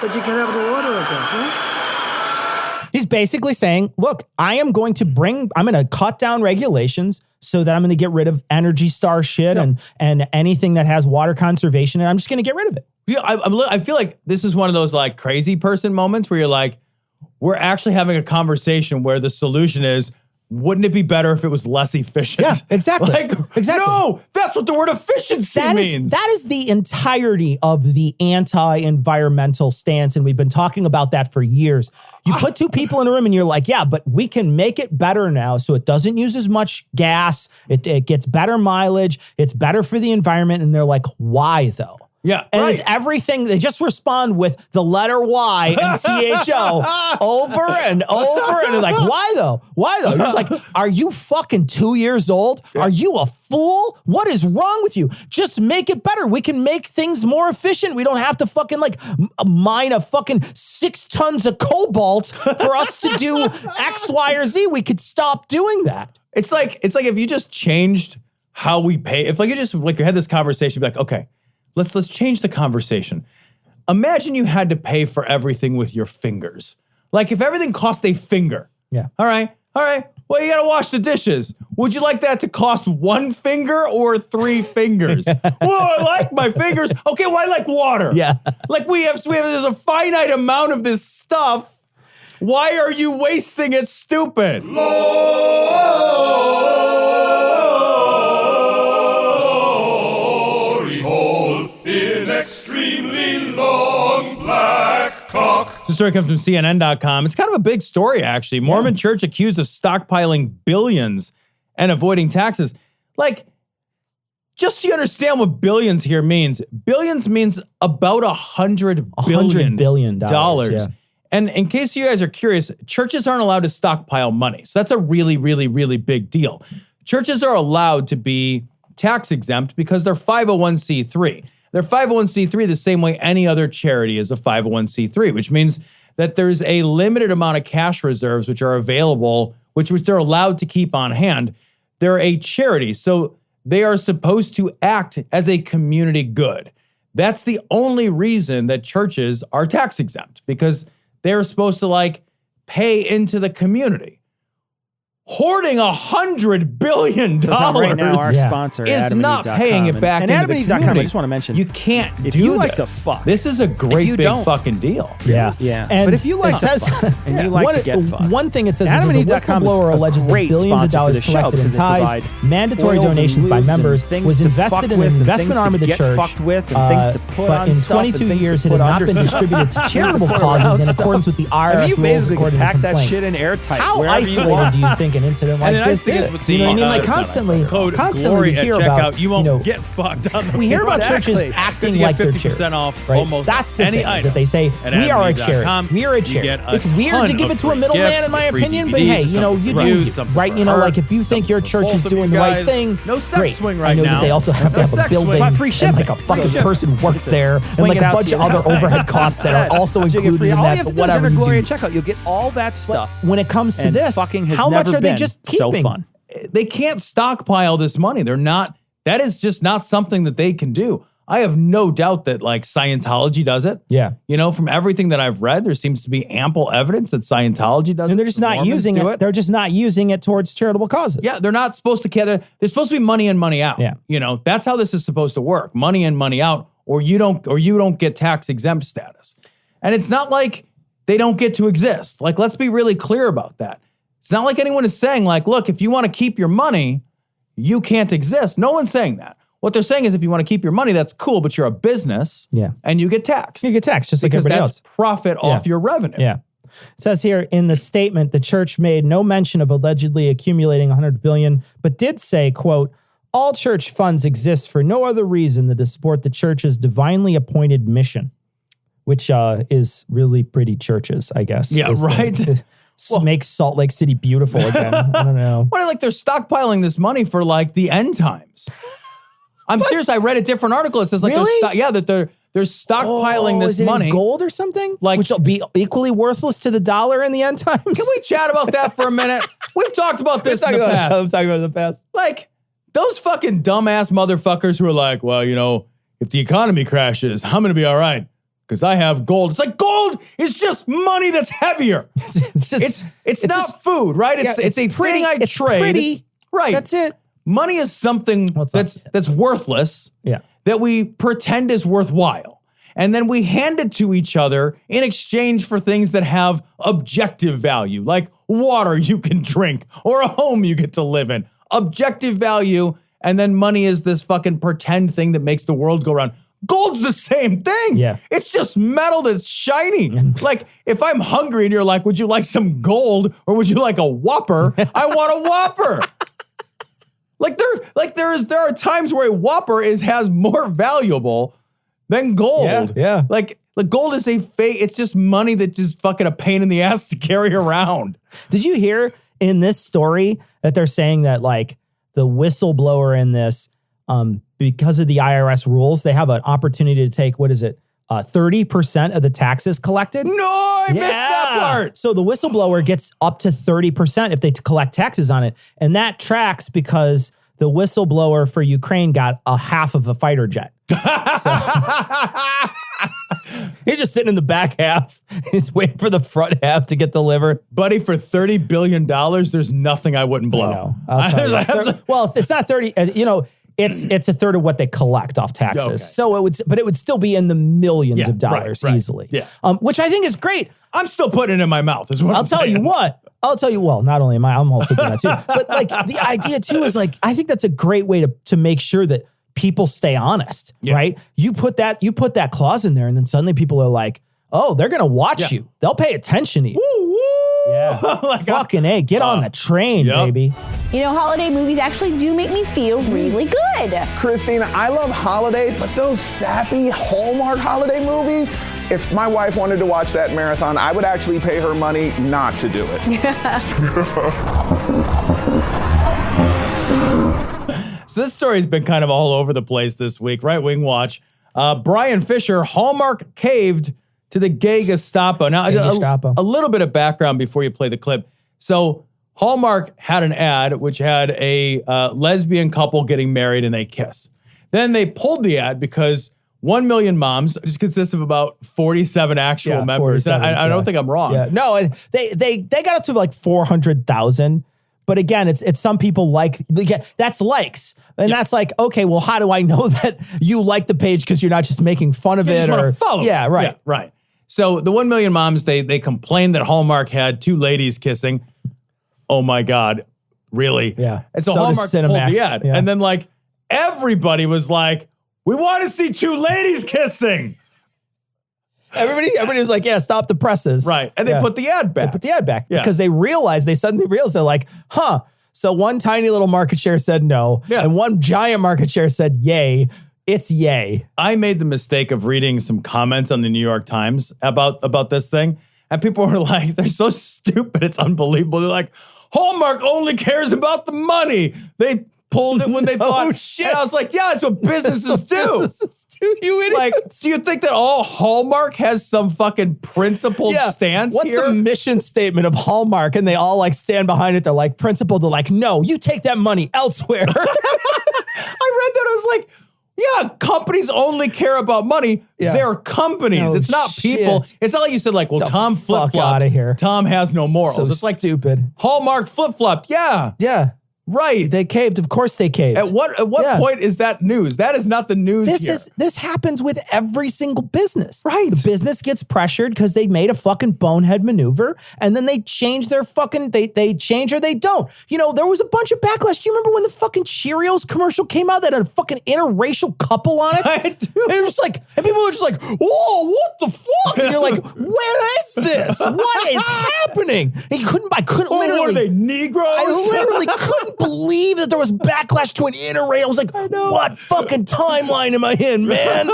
Speaker 5: but you can have the water again. Huh?
Speaker 4: He's basically saying, look, I'm going to cut down regulations so that I'm going to get rid of Energy Star shit and anything that has water conservation, and I'm just going to get rid of it.
Speaker 3: Yeah, I feel like this is one of those like crazy person moments where you're like, we're actually having a conversation where the solution is, wouldn't it be better if it was less efficient?
Speaker 4: Yeah, exactly.
Speaker 3: Exactly. No, that's what the word efficiency means.
Speaker 4: That is the entirety of the anti-environmental stance, and we've been talking about that for years. You put two people in a room and you're like, yeah, but we can make it better now so it doesn't use as much gas, it gets better mileage, it's better for the environment, and they're like, why though?
Speaker 3: Yeah,
Speaker 4: and it's everything. They just respond with the letter Y and CHO over and over. And they're like, why though? Why though? You're just like, are you fucking 2 years old? Are you a fool? What is wrong with you? Just make it better. We can make things more efficient. We don't have to fucking like mine a fucking 6 tons of cobalt for us to do X, Y, or Z. We could stop doing that.
Speaker 3: It's like if you just changed how we pay, if like you just like you had this conversation, be like, okay, let's change the conversation. Imagine you had to pay for everything with your fingers. Like if everything cost a finger.
Speaker 4: Yeah.
Speaker 3: All right. Well, you got to wash the dishes. Would you like that to cost 1 finger or 3 fingers? Well, I like my fingers. Okay, well, I like water.
Speaker 4: Yeah.
Speaker 3: Like there's a finite amount of this stuff. Why are you wasting it, stupid? This story comes from CNN.com. It's kind of a big story, actually. Mormon Church accused of stockpiling billions and avoiding taxes. Like, just so you understand what billions here means, billions means about $100 billion.
Speaker 4: Yeah.
Speaker 3: And in case you guys are curious, churches aren't allowed to stockpile money. So that's a really, really, really big deal. Churches are allowed to be tax exempt because they're 501c3. They're 501c3 the same way any other charity is a 501c3, which means that there's a limited amount of cash reserves which are available, which they're allowed to keep on hand. They're a charity, so they are supposed to act as a community good. That's the only reason that churches are tax exempt, because they're supposed to like pay into the community. Hoarding $100 billion
Speaker 1: right now, our sponsor
Speaker 3: is not paying it back
Speaker 1: and
Speaker 3: into the community.
Speaker 1: I just want to mention,
Speaker 3: you can't
Speaker 1: if
Speaker 3: do
Speaker 1: you like
Speaker 3: this.
Speaker 1: to fuck,
Speaker 3: this is a great big fucking deal.
Speaker 4: Yeah.
Speaker 1: And but if you like to fuck and you like to get fucked,
Speaker 4: one thing it says is a whistleblower alleges that billions of dollars collected in tithes, mandatory donations by members, was invested in an investment arm of the church. But in 22 years, it had not been distributed to charitable causes in accordance with the IRS rules.
Speaker 1: You basically pack that shit in airtight.
Speaker 4: How isolated do you think an incident like
Speaker 3: And the nice
Speaker 4: this
Speaker 3: thing is
Speaker 4: is.
Speaker 3: with
Speaker 4: You know what I
Speaker 3: the,
Speaker 4: mean? Like
Speaker 3: it's not
Speaker 4: constantly,
Speaker 3: nice. Code
Speaker 4: constantly
Speaker 3: glory
Speaker 4: we
Speaker 3: at
Speaker 4: hear
Speaker 3: checkout,
Speaker 4: about,
Speaker 3: you won't
Speaker 4: know,
Speaker 3: get fucked on the
Speaker 4: we hear about churches
Speaker 3: Exactly.
Speaker 4: acting
Speaker 3: You get
Speaker 4: like they're
Speaker 3: 50%
Speaker 4: charity.
Speaker 3: off
Speaker 4: Right?
Speaker 3: almost
Speaker 4: That's the
Speaker 3: any
Speaker 4: thing, is
Speaker 3: item
Speaker 4: that they say,
Speaker 3: at
Speaker 4: we are a
Speaker 3: adamandeve.com.
Speaker 4: charity. We are a
Speaker 3: You
Speaker 4: charity.
Speaker 3: get a
Speaker 4: It's weird to
Speaker 3: ton
Speaker 4: give
Speaker 3: of
Speaker 4: it to a
Speaker 3: free
Speaker 4: middleman,
Speaker 3: gifts,
Speaker 4: in my
Speaker 3: free
Speaker 4: opinion, but
Speaker 3: DVDs,
Speaker 4: hey, you know,
Speaker 3: something
Speaker 4: you
Speaker 3: for
Speaker 4: do
Speaker 3: you,
Speaker 4: you,
Speaker 3: something
Speaker 4: right?
Speaker 3: for
Speaker 4: You know,
Speaker 3: her,
Speaker 4: like if you think your
Speaker 3: something
Speaker 4: church
Speaker 3: for
Speaker 4: is
Speaker 3: both of
Speaker 4: doing
Speaker 3: you
Speaker 4: the right
Speaker 3: guys.
Speaker 4: thing,
Speaker 3: No sex
Speaker 4: great.
Speaker 3: swing
Speaker 4: I
Speaker 3: right
Speaker 4: know
Speaker 3: now.
Speaker 4: that they also have to
Speaker 3: No
Speaker 4: have a
Speaker 3: sex
Speaker 4: building
Speaker 3: swing.
Speaker 1: But free
Speaker 4: and
Speaker 1: shipping.
Speaker 4: like a fucking
Speaker 1: Free shipping.
Speaker 4: person works there and
Speaker 1: Swing
Speaker 4: like
Speaker 1: it
Speaker 4: a
Speaker 1: out
Speaker 4: bunch
Speaker 1: to
Speaker 4: of
Speaker 1: you.
Speaker 4: other overhead costs that are also
Speaker 1: You get
Speaker 4: included
Speaker 1: free.
Speaker 4: in
Speaker 1: All you
Speaker 4: that,
Speaker 1: have
Speaker 4: but
Speaker 1: to do is
Speaker 4: whatever
Speaker 1: enter
Speaker 4: you
Speaker 1: Glory
Speaker 4: do.
Speaker 1: at checkout. You'll get all that stuff.
Speaker 4: When it comes to
Speaker 1: And
Speaker 4: this,
Speaker 1: fucking has
Speaker 4: how much
Speaker 1: never
Speaker 4: are they
Speaker 1: been
Speaker 4: just
Speaker 1: so
Speaker 4: keeping?
Speaker 1: fun.
Speaker 3: They can't stockpile this money. They're not, that is just not something that they can do. I have no doubt that like Scientology does it.
Speaker 4: Yeah.
Speaker 3: You know, from everything that I've read, there seems to be ample evidence that Scientology does it.
Speaker 4: And they're just
Speaker 3: The
Speaker 4: not
Speaker 3: Mormons
Speaker 4: using
Speaker 3: do
Speaker 4: it. They're just not using it towards charitable causes.
Speaker 3: Yeah, they're not supposed to care. There's supposed to be money in, money out.
Speaker 4: Yeah.
Speaker 3: You know, that's how this is supposed to work. Money in, money out, or you don't get tax exempt status. And it's not like they don't get to exist. Like, let's be really clear about that. It's not like anyone is saying like, look, if you want to keep your money, you can't exist. No one's saying that. What they're saying is if you want to keep your money, that's cool, but you're a business and you get taxed.
Speaker 4: You get taxed just like
Speaker 3: because
Speaker 4: everybody
Speaker 3: that's
Speaker 4: else.
Speaker 3: profit off your revenue.
Speaker 4: Yeah. It says here in the statement, the church made no mention of allegedly accumulating $100 billion, but did say, quote, all church funds exist for no other reason than to support the church's divinely appointed mission, which is really pretty churches, I guess.
Speaker 3: Yeah,
Speaker 4: is
Speaker 3: right.
Speaker 4: Make Salt Lake City beautiful again. I don't know.
Speaker 3: What, like they're stockpiling this money for like the end times. I'm serious. I read a different article. It says like,
Speaker 4: Really?
Speaker 3: that they're stockpiling this
Speaker 4: is it in
Speaker 3: money.
Speaker 4: gold or something?
Speaker 3: Like-
Speaker 4: which will be equally worthless to the dollar in the end times?
Speaker 3: Can we chat about that for a minute? We've talked about this in the past.
Speaker 4: I'm talking about in the past.
Speaker 3: Like those fucking dumbass motherfuckers who are like, well, you know, if the economy crashes, I'm going to be all right because I have gold. It's like gold is just money that's heavier. It's not
Speaker 4: just
Speaker 3: food, right? It's a
Speaker 4: pretty.
Speaker 3: thing I
Speaker 4: It's
Speaker 3: trade.
Speaker 4: pretty.
Speaker 3: Right.
Speaker 4: That's it.
Speaker 3: Money is something
Speaker 4: Well, it's not-
Speaker 3: that's worthless.
Speaker 4: Yeah.
Speaker 3: That we pretend is worthwhile. And then we hand it to each other in exchange for things that have objective value, like water you can drink or a home you get to live in. Objective value, and then money is this fucking pretend thing that makes the world go round. Gold's the same thing.
Speaker 4: Yeah.
Speaker 3: It's just metal that's shiny. Like, if I'm hungry and you're like, would you like some gold or would you like a Whopper? I want a Whopper. There are times where a Whopper has more valuable than gold.
Speaker 4: Yeah.
Speaker 3: Like gold is it's just money that's just fucking a pain in the ass to carry around.
Speaker 4: Did you hear in this story that they're saying that like the whistleblower in this, because of the IRS rules, they have an opportunity to take, 30% of the taxes collected?
Speaker 3: No, I missed that part.
Speaker 4: So the whistleblower gets up to 30% if they collect taxes on it. And that tracks because the whistleblower for Ukraine got a half of a fighter jet. So he's just sitting in the back half. He's waiting for the front half to get delivered.
Speaker 3: Buddy, for $30 billion, there's nothing I wouldn't blow.
Speaker 4: I know. I'll tell you. Well, if it's not 30, it's a third of what they collect off taxes.
Speaker 3: Okay.
Speaker 4: So it would still be in the millions of dollars easily.
Speaker 3: Yeah.
Speaker 4: Which I think is great.
Speaker 3: I'm still putting it in my mouth is what
Speaker 4: I'll
Speaker 3: I'm
Speaker 4: tell
Speaker 3: saying.
Speaker 4: you what. Well, not only am I'm also doing that too. But like the idea too is like, I think that's a great way to make sure that people stay honest, right? You put that clause in there and then suddenly people are like, oh, they're going to watch you. They'll pay attention to you.
Speaker 3: Woo, woo.
Speaker 4: Yeah. Fucking A, get on the train, baby.
Speaker 6: You know, holiday movies actually do make me feel really good.
Speaker 7: Christina, I love holidays, but those sappy Hallmark holiday movies, if my wife wanted to watch that marathon, I would actually pay her money not to do it.
Speaker 3: So this story's been kind of all over the place this week. Right Wing Watch. Brian Fisher, Hallmark caved to the gay Gestapo. Now, a little bit of background before you play the clip. So Hallmark had an ad which had a lesbian couple getting married and they kiss. Then they pulled the ad because 1 Million Moms, which consists of about 47 actual members. I don't think I'm wrong.
Speaker 4: Yeah. No, they got up to like 400,000. But again, it's some people that's likes. And that's like, okay, well, how do I know that you like the page because you're not just making fun of it or
Speaker 3: follow?
Speaker 4: Yeah, right.
Speaker 3: Yeah, right. So the 1 Million Moms, they complained that Hallmark had two ladies kissing. Oh my God, really?
Speaker 4: Yeah.
Speaker 3: And so
Speaker 4: So does
Speaker 3: Hallmark pulled
Speaker 4: Cinemax.
Speaker 3: the ad.
Speaker 4: Yeah.
Speaker 3: And then like everybody was like, we want to see two ladies kissing.
Speaker 4: Everybody was like, yeah, stop the presses.
Speaker 3: Right. And they put the ad back.
Speaker 4: They put the ad back
Speaker 3: Yeah.
Speaker 4: because they suddenly realized they're like, huh. So one tiny little market share said no.
Speaker 3: Yeah.
Speaker 4: And one giant market share said yay. It's yay.
Speaker 3: I made the mistake of reading some comments on the New York Times about this thing. And people were like, they're so stupid. It's unbelievable. They're like, Hallmark only cares about the money. They pulled it when they thought.
Speaker 4: Shit.
Speaker 3: And I was like, yeah, it's what businesses do.
Speaker 4: Businesses do, you idiots.
Speaker 3: Like, do you think that all Hallmark has some fucking principled stance
Speaker 4: What's
Speaker 3: here?
Speaker 4: the mission statement of Hallmark? And they all like stand behind it. They're like, principled. They're like, no, you take that money elsewhere.
Speaker 3: I read that. I was like, yeah, companies only care about money.
Speaker 4: Yeah.
Speaker 3: They're companies.
Speaker 4: No
Speaker 3: It's not people.
Speaker 4: shit.
Speaker 3: It's not like you said, like, well,
Speaker 4: The
Speaker 3: Tom
Speaker 4: fuck
Speaker 3: flip-flopped.
Speaker 4: outta here.
Speaker 3: Tom has no morals.
Speaker 4: So
Speaker 3: it's like
Speaker 4: stupid.
Speaker 3: Hallmark flip-flopped. Yeah,
Speaker 4: Yeah.
Speaker 3: right.
Speaker 4: They caved. Of course they caved.
Speaker 3: At what
Speaker 4: Yeah.
Speaker 3: point is that news? That is not the news here.
Speaker 4: This happens with every single business.
Speaker 3: Right.
Speaker 4: The business gets pressured because they made a fucking bonehead maneuver and then they change their fucking, they change or they don't. You know, there was a bunch of backlash. Do you remember when the fucking Cheerios commercial came out that had a fucking interracial couple on it?
Speaker 3: I do.
Speaker 4: And it was just like, and people were just like, whoa, what the fuck? And you're like, where is this? What is happening? And I couldn't
Speaker 3: Oh,
Speaker 4: literally.
Speaker 3: what are they, Negroes?
Speaker 4: I literally couldn't believe that there was backlash to an interracial. I was like, what fucking timeline am I in, man?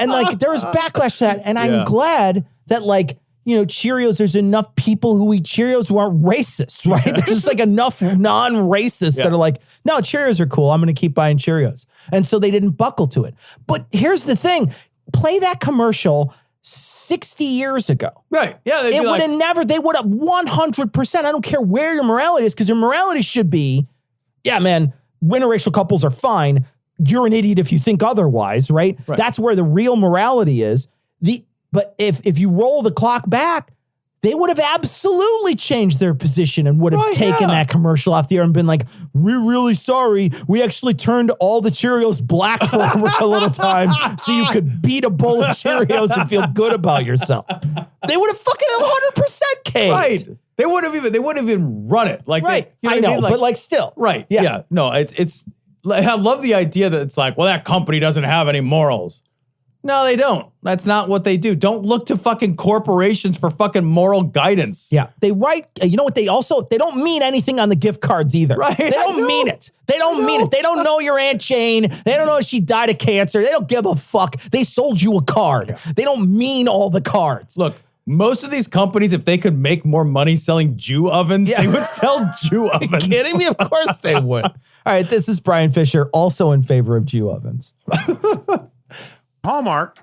Speaker 4: And like, there was backlash to that. And I'm
Speaker 3: Yeah.
Speaker 4: glad that like, you know, Cheerios, there's enough people who eat Cheerios who aren't racist, right? There's just like enough non-racists that are like, no, Cheerios are cool. I'm going to keep buying Cheerios. And so they didn't buckle to it. But here's the thing. Play that commercial 60 years ago.
Speaker 3: Right. Yeah. they'd be
Speaker 4: It would
Speaker 3: like,
Speaker 4: have never, they would have 100%. I don't care where your morality is, because your morality should be, yeah, man, interracial couples are fine. You're an idiot if you think otherwise, right? That's where the real morality is. But if you roll the clock back, they would have absolutely changed their position and would have taken that commercial off the air and been like, we're really sorry. We actually turned all the Cheerios black for a little time so you could beat a bowl of Cheerios and feel good about yourself. They would have fucking 100% caved.
Speaker 3: right. They wouldn't even run it. Like,
Speaker 4: Right.
Speaker 3: you know
Speaker 4: I
Speaker 3: what
Speaker 4: know,
Speaker 3: mean? Like,
Speaker 4: but like still.
Speaker 3: right.
Speaker 4: Yeah.
Speaker 3: Yeah. No, it's, I love the idea that it's like, well, that company doesn't have any morals. No, they don't. That's not what they do. Don't look to fucking corporations for fucking moral guidance.
Speaker 4: Yeah. They write, you know what? They don't mean anything on the gift cards either.
Speaker 3: Right.
Speaker 4: They don't mean it. They don't mean it. They don't know your Aunt Jane. They don't know if she died of cancer. They don't give a fuck. They sold you a card. They don't mean all the cards.
Speaker 3: Look, most of these companies, if they could make more money selling Jew ovens, they would sell Jew ovens.
Speaker 4: Are you kidding me? Of course they would. All right. This is Brian Fisher, also in favor of Jew ovens.
Speaker 8: Hallmark,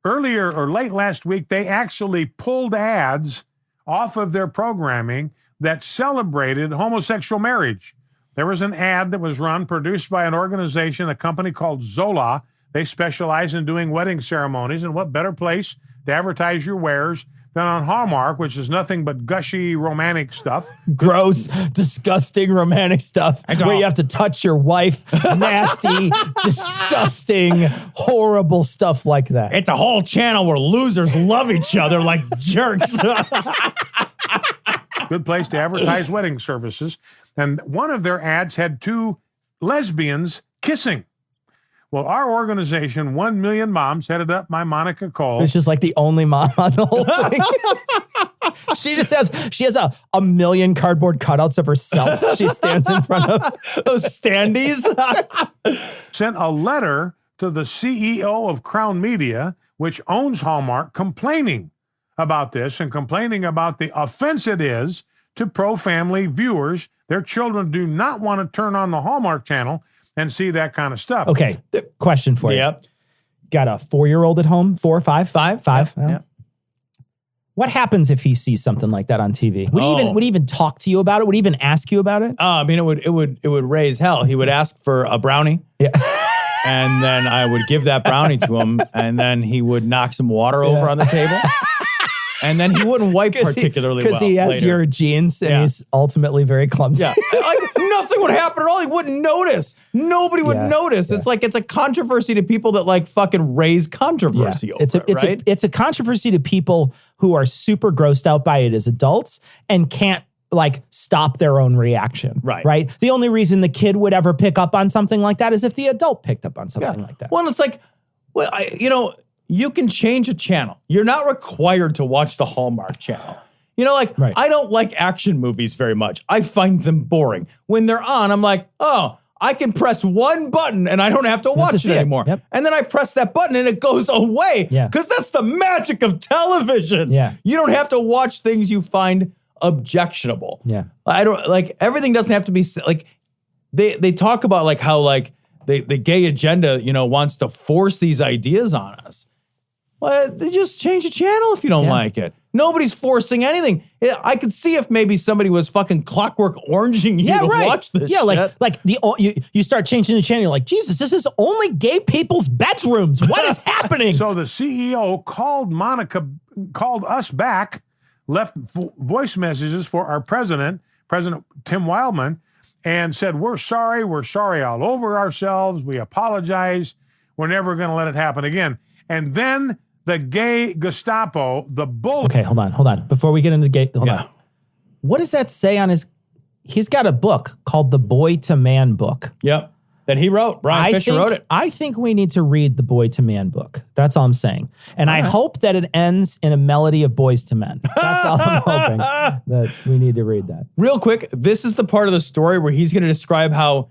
Speaker 8: earlier or late last week, they actually pulled ads off of their programming that celebrated homosexual marriage. There was an ad that was run, produced by an organization, a company called Zola. They specialize in doing wedding ceremonies, and what better place to advertise your wares than on Hallmark, which is nothing but gushy romantic stuff.
Speaker 4: Gross, disgusting, romantic stuff where you have to touch your wife. Nasty, disgusting, horrible stuff like that.
Speaker 3: It's a whole channel where losers love each other like jerks.
Speaker 8: Good place to advertise wedding services. And one of their ads had two lesbians kissing. Well, our organization, 1 Million Moms, headed up by Monica Cole.
Speaker 4: It's just like the only mom on the whole thing. She has a million cardboard cutouts of herself she stands in front of.
Speaker 3: Those standees.
Speaker 8: Sent a letter to the CEO of Crown Media, which owns Hallmark, complaining about this and complaining about the offense it is to pro-family viewers. Their children do not want to turn on the Hallmark channel and see that kind of stuff.
Speaker 4: Okay, question for you.
Speaker 3: Yep.
Speaker 4: Got a 4-year-old at home? 4 or 5? 5.
Speaker 3: Yeah.
Speaker 4: What happens if he sees something like that on TV? Would he even talk to you about it? Would he even ask you about it?
Speaker 3: I mean, it would raise hell. He would ask for a brownie.
Speaker 4: Yeah.
Speaker 3: And then I would give that brownie to him, and then he would knock some water over on the table. And then he wouldn't wipe particularly well.
Speaker 4: Because he has
Speaker 3: later.
Speaker 4: your genes and he's ultimately very clumsy.
Speaker 3: Yeah. Like, nothing would happen at all. He wouldn't notice. Nobody would notice. Yeah. It's like, it's a controversy to people that like fucking raise controversy over it,
Speaker 4: it's a controversy to people who are super grossed out by it as adults and can't like stop their own reaction. Right. The only reason the kid would ever pick up on something like that is if the adult picked up on something like that.
Speaker 3: Well, it's like, well, you can change a channel. You're not required to watch the Hallmark channel. You know, like, I don't like action movies very much. I find them boring. When they're on, I'm like, oh, I can press one button and I don't have to watch it anymore. Yep. And then I press that button and it goes away. Because that's the magic of television. Yeah. You don't have to watch things you find objectionable. Yeah. I don't, like, everything doesn't have to be, like, they talk about, like, how, like, the gay agenda, you know, wants to force these ideas on us. Well, they just change the channel if you don't like it. Nobody's forcing anything. I could see if maybe somebody was fucking Clockwork Oranging you to watch this shit.
Speaker 4: like you start changing the channel. You're like, Jesus, this is only gay people's bedrooms. What is happening?
Speaker 8: So the CEO called us back, left voice messages for our President Tim Wildman, and said, we're sorry all over ourselves. We apologize. We're never going to let it happen again. And then the gay Gestapo, the bull.
Speaker 4: Okay, hold on. Before we get into the gay, hold on. What does that say on his? He's got a book called the Boy to Man book.
Speaker 3: Yep, that he wrote. Brian Fisher wrote it.
Speaker 4: I think we need to read the Boy to Man book. That's all I'm saying. And I hope that it ends in a melody of Boys to Men. That's all I'm hoping, that we need to read that.
Speaker 3: Real quick, this is the part of the story where he's going to describe how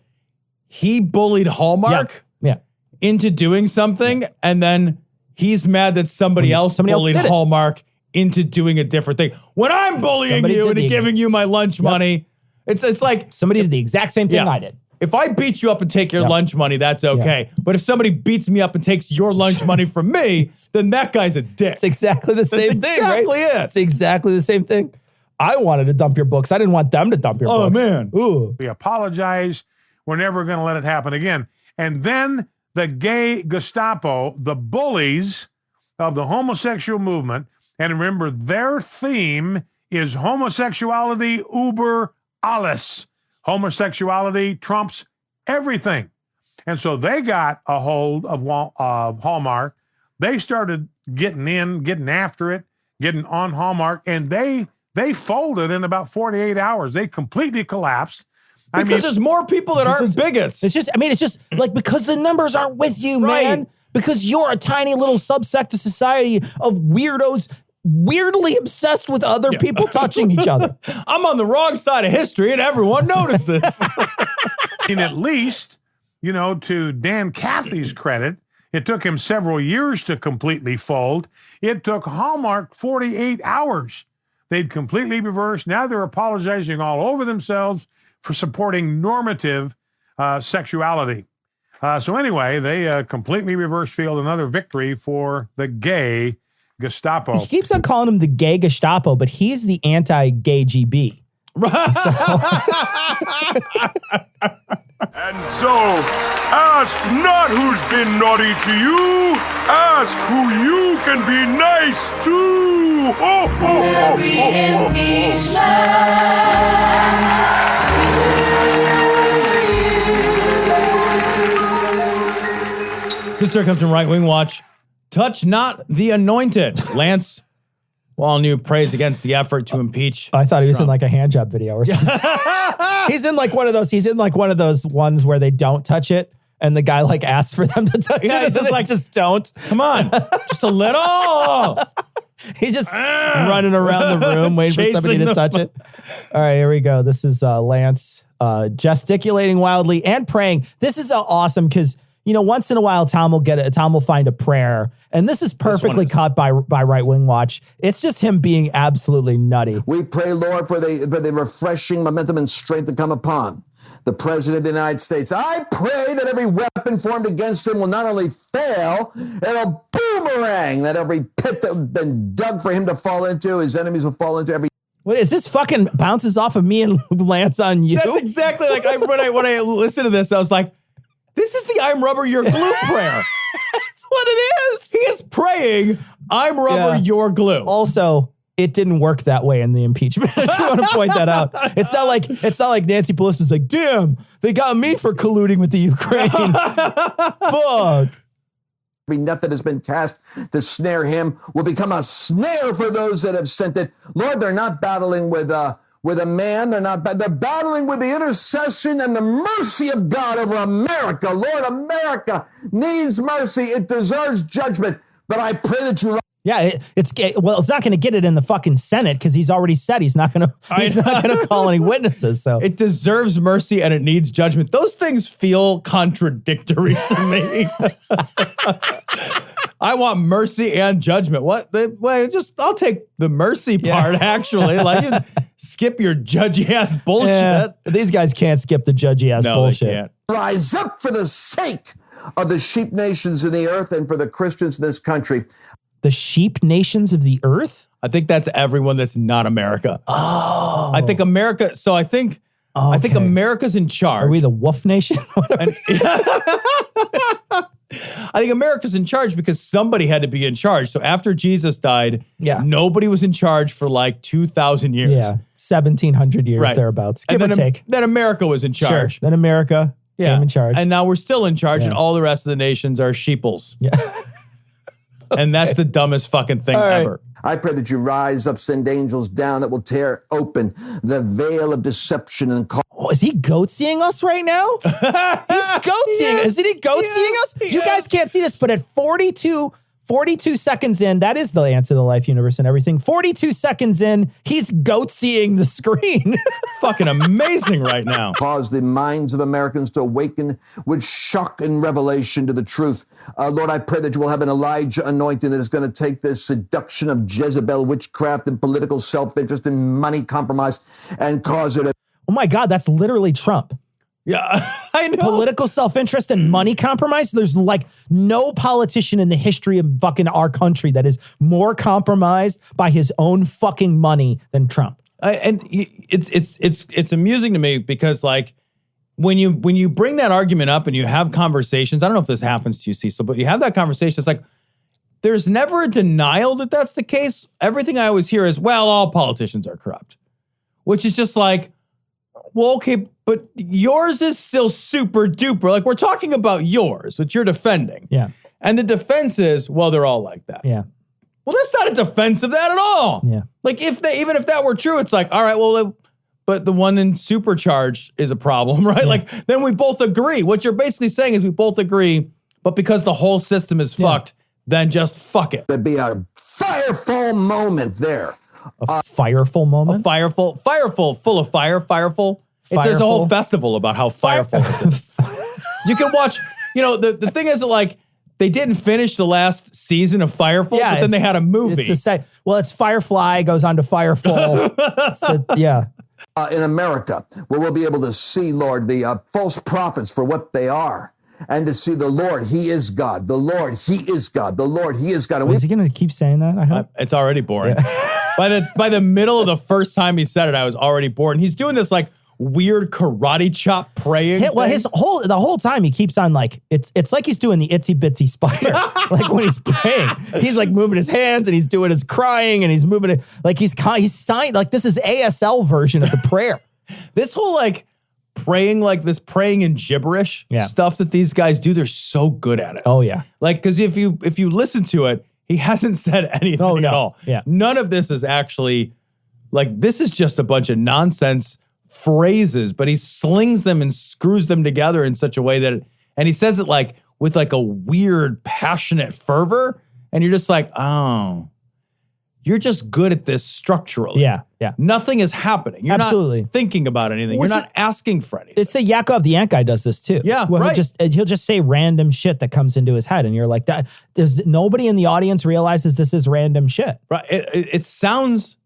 Speaker 3: he bullied Hallmark into doing something, and then he's mad that somebody else bullied Hallmark into doing a different thing. When I'm bullying you and giving you my lunch money, it's like
Speaker 4: somebody did the exact same thing I did.
Speaker 3: If I beat you up and take your lunch money, that's okay. But if somebody beats me up and takes your lunch money from me, then that guy's a dick.
Speaker 4: It's exactly the same thing, right?
Speaker 3: Exactly it.
Speaker 4: It's exactly the same thing. I wanted to dump your books. I didn't want them to dump your books.
Speaker 3: Oh, man.
Speaker 4: Ooh.
Speaker 8: We apologize. We're never going to let it happen again. And then the gay Gestapo, the bullies of the homosexual movement, and remember, their theme is homosexuality über alles. Homosexuality trumps everything. And so they got a hold of Hallmark. They started getting after it, getting on Hallmark, and they folded in about 48 hours. They completely collapsed.
Speaker 3: Because there's more people that aren't bigots.
Speaker 4: It's just like, because the numbers aren't with you, man. Because you're a tiny little subsect of society of weirdos weirdly obsessed with other people touching each other.
Speaker 3: I'm on the wrong side of history and everyone notices.
Speaker 8: And at least, you know, to Dan Cathy's credit, it took him several years to completely fold. It took Hallmark 48 hours. They'd completely reversed. Now they're apologizing all over themselves for supporting normative sexuality. So anyway, they completely reversed field, another victory for the gay Gestapo.
Speaker 4: He keeps on calling him the gay Gestapo, but he's the anti-gay GB.
Speaker 9: And so, ask not who's been naughty to you, ask who you can be nice to. Ho, ho, ho,
Speaker 3: This story comes from Right Wing Watch. Touch not the anointed. Lance Wallnau prays against the effort to impeach.
Speaker 4: I thought he was
Speaker 3: Trump.
Speaker 4: in like a hand job video or something. He's in like one of those ones where they don't touch it and the guy like asks for them to touch it.
Speaker 3: He's just like,
Speaker 4: just don't.
Speaker 3: Come on, just a little.
Speaker 4: He's just running around the room waiting for somebody to touch it. All right, here we go. This is Lance gesticulating wildly and praying. This is awesome because, you know, once in a while, Tom will find a prayer. And this is perfectly cut by Right Wing Watch. It's just him being absolutely nutty.
Speaker 10: We pray, Lord, for the refreshing momentum and strength to come upon the President of the United States. I pray that every weapon formed against him will not only fail, it'll boomerang, that every pit that has been dug for him to fall into, his enemies will fall into every.
Speaker 4: What is this fucking bounces off of me and Lance on you?
Speaker 3: That's exactly like when I listened to this, I was like, this is the I'm rubber, you're glue prayer.
Speaker 4: That's what it is.
Speaker 3: He is praying, I'm rubber, you're glue.
Speaker 4: Also, it didn't work that way in the impeachment. I just want to point that out. It's not like Nancy Pelosi's like, damn, they got me for colluding with the Ukraine. Fuck.
Speaker 10: Every net that has been cast to snare him will become a snare for those that have sent it. Lord, they're not battling with a man. They're battling with the intercession and the mercy of God over America. Lord, America needs mercy. It deserves judgment. but I pray that you
Speaker 4: Yeah, it's not going to get it in the fucking Senate because he's already said he's not going to call any witnesses. So
Speaker 3: it deserves mercy and it needs judgment. Those things feel contradictory to me. I want mercy and judgment. What? I'll take the mercy part. Actually, like you skip your judgy ass bullshit.
Speaker 4: Yeah, these guys can't skip the judgy ass bullshit.
Speaker 3: They can't.
Speaker 10: rise up for the sake of the sheep nations in the earth and for the Christians in this country.
Speaker 4: The sheep nations of the earth?
Speaker 3: I think that's everyone that's not America.
Speaker 4: Oh.
Speaker 3: I think America. So I think America's in charge.
Speaker 4: Are we the wolf nation?
Speaker 3: I think America's in charge because somebody had to be in charge. So after Jesus died, nobody was in charge for like 2,000 years.
Speaker 4: Yeah, 1,700 years thereabouts. Give or take.
Speaker 3: Then America was in charge.
Speaker 4: Sure. Then America came in charge.
Speaker 3: And now we're still in charge and all the rest of the nations are sheeples.
Speaker 4: Yeah.
Speaker 3: And that's the dumbest fucking thing ever.
Speaker 10: I pray that you rise up, send angels down that will tear open the veil of deception and call.
Speaker 4: Oh, is he goat-seeing us right now? He's goat-seeing us. Isn't he goat-seeing us? You guys can't see this, but at 42 seconds in, that is the answer to life, universe, and everything. 42 seconds in, he's goat-seeing the screen.
Speaker 3: It's fucking amazing right now.
Speaker 10: Cause the minds of Americans to awaken with shock and revelation to the truth. Lord, I pray that you will have an Elijah anointing that is going to take this seduction of Jezebel, witchcraft, and political self-interest and money compromise and cause it to...
Speaker 4: Oh my God, that's literally Trump.
Speaker 3: Yeah, I know.
Speaker 4: Political self-interest and money compromise. There's like no politician in the history of fucking our country that is more compromised by his own fucking money than Trump.
Speaker 3: And it's amusing to me because like when you bring that argument up and you have conversations, I don't know if this happens to you, Cecil, but you have that conversation. It's like there's never a denial that that's the case. Everything I always hear is, well, all politicians are corrupt, which is just like, well, okay, but yours is still super duper. Like we're talking about yours, which you're defending.
Speaker 4: Yeah.
Speaker 3: And the defense is, well, they're all like that.
Speaker 4: Yeah.
Speaker 3: Well, that's not a defense of that at all.
Speaker 4: Yeah.
Speaker 3: Like even if that were true, it's like, all right, well, but the one in supercharged is a problem, right? Yeah. Like then we both agree. What you're basically saying is we both agree, but because the whole system is fucked, then just fuck it.
Speaker 10: There'd be a fireful moment there.
Speaker 4: A fireful moment?
Speaker 3: A fireful, full of fire, fireful. There's a whole festival about how fireful this is. You can watch, the thing is that like, they didn't finish the last season of Fireful, but then they had a movie.
Speaker 4: It's Firefly goes on to Firefall.
Speaker 10: In America, where we'll be able to see, Lord, the false prophets for what they are. And to see the Lord, He is God. The Lord, He is God. The Lord, He is God.
Speaker 4: Is he going to keep saying that? I hope.
Speaker 3: It's already boring. Yeah. By the middle of the first time he said it, I was already bored. And he's doing this like weird karate chop praying.
Speaker 4: Well, the whole time he keeps on like it's like he's doing the itsy bitsy spider. Like when he's praying, he's like moving his hands and he's doing his crying and he's moving it like he's signed like this is ASL version of the prayer.
Speaker 3: This whole like praying in gibberish stuff that these guys do, they're so good at it.
Speaker 4: Oh yeah.
Speaker 3: Like because if you listen to it, he hasn't said anything at all.
Speaker 4: Yeah.
Speaker 3: None of this is actually like this is just a bunch of nonsense phrases, but he slings them and screws them together in such a way that and he says it like with like a weird passionate fervor and you're just like, oh, you're just good at this structurally.
Speaker 4: Yeah.
Speaker 3: Nothing is happening. You're
Speaker 4: Absolutely.
Speaker 3: not thinking about anything. You're not asking for anything.
Speaker 4: It's the Yakov the Ant guy does this too.
Speaker 3: Yeah,
Speaker 4: where
Speaker 3: right.
Speaker 4: He'll just say random shit that comes into his head and you're like, that does nobody in the audience realizes this is random shit.
Speaker 3: Right. It sounds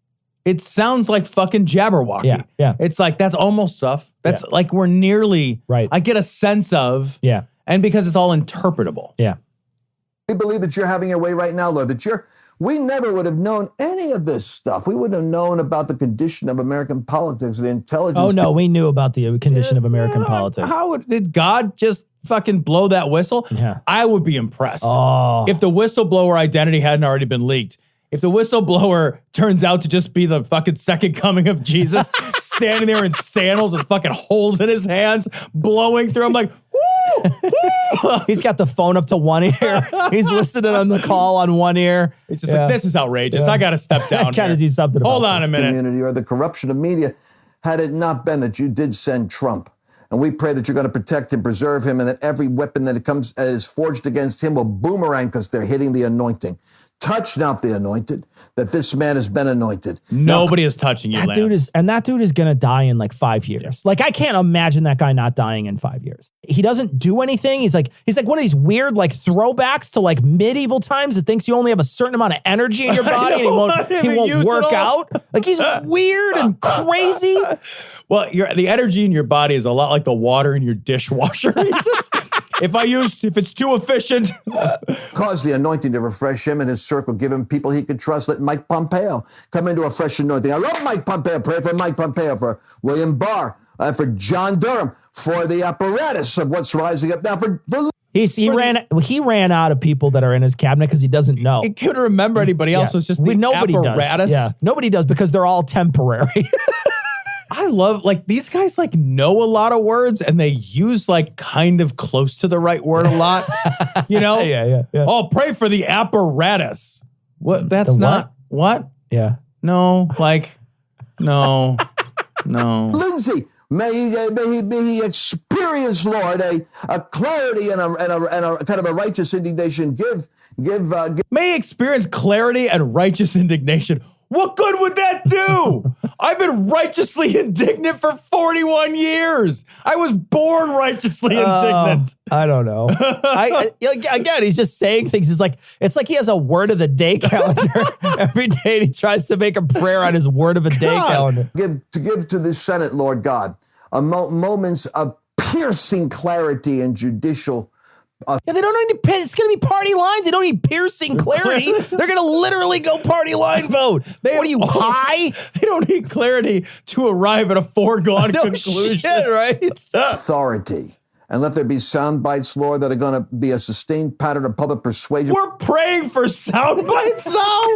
Speaker 3: like fucking Jabberwocky.
Speaker 4: Yeah.
Speaker 3: It's like, that's almost stuff. That's like, we're nearly,
Speaker 4: right.
Speaker 3: I get a sense of, and because it's all interpretable.
Speaker 4: Yeah.
Speaker 10: We believe that you're having your way right now, Lord, we never would have known any of this stuff. We wouldn't have known about the condition of American politics, the intelligence.
Speaker 4: Oh no, we knew about the condition of American politics.
Speaker 3: Did God just fucking blow that whistle?
Speaker 4: Yeah.
Speaker 3: I would be impressed.
Speaker 4: Oh.
Speaker 3: If the whistleblower identity hadn't already been leaked. If the whistleblower turns out to just be the fucking second coming of Jesus, standing there in sandals with fucking holes in his hands, blowing through, I'm like, woo, woo.
Speaker 4: He's got the phone up to one ear. He's listening on the call on one ear.
Speaker 3: It's just like, this is outrageous. I got to step down.
Speaker 4: I got to do something about
Speaker 3: Hold on a minute.
Speaker 10: Community or the corruption of media, had it not been that you did send Trump And we pray that you're going to protect and preserve him, and that every weapon that is forged against him will boomerang because they're hitting the anointing. Touch not the anointed, that this man has been anointed.
Speaker 3: Nobody is touching you, Lance.
Speaker 4: That dude is going to die in like 5 years. Yeah. Like, I can't imagine that guy not dying in 5 years. He doesn't do anything. He's like one of these weird like throwbacks to like medieval times that thinks you only have a certain amount of energy in your body and he won't work out. Like, he's weird and crazy.
Speaker 3: Well, the energy in your body is a lot like the water in your dishwasher. If it's too efficient.
Speaker 10: Cause the anointing to refresh him and his circle. Give him people he can trust. Let Mike Pompeo come into a fresh anointing. I love Mike Pompeo. Pray for Mike Pompeo, for William Barr, for John Durham, for the apparatus of what's rising up now.
Speaker 4: He ran out of people that are in his cabinet because he doesn't know.
Speaker 3: He couldn't remember anybody else. So it's just
Speaker 4: nobody
Speaker 3: apparatus.
Speaker 4: Does. Yeah, nobody does because they're all temporary.
Speaker 3: I love, like, these guys like know a lot of words and they use like kind of close to the right word a lot. You know?
Speaker 4: Yeah.
Speaker 3: Oh, pray for the apparatus. What? That's
Speaker 4: the
Speaker 3: not what?
Speaker 4: Yeah.
Speaker 3: No, like, no.
Speaker 10: Lindsey, may he experience, Lord, a clarity and a kind of a righteous indignation.
Speaker 3: May he experience clarity and righteous indignation. What good would that do? I've been righteously indignant for 41 years. I was born righteously indignant.
Speaker 4: I don't know. Again, he's just saying things. It's like he has a word of the day calendar every day, and he tries to make a prayer on his word of a day calendar.
Speaker 10: Give to the Senate, Lord God, moments of piercing clarity and judicial.
Speaker 4: They don't need it's going to be party lines. They don't need piercing clarity. They're going to literally go party line vote. What are you, high?
Speaker 3: They don't need clarity to arrive at a foregone conclusion.
Speaker 4: Shit, right?
Speaker 10: Authority. And let there be sound bites, Lord, that are going to be a sustained pattern of public persuasion.
Speaker 3: We're praying for sound bites now?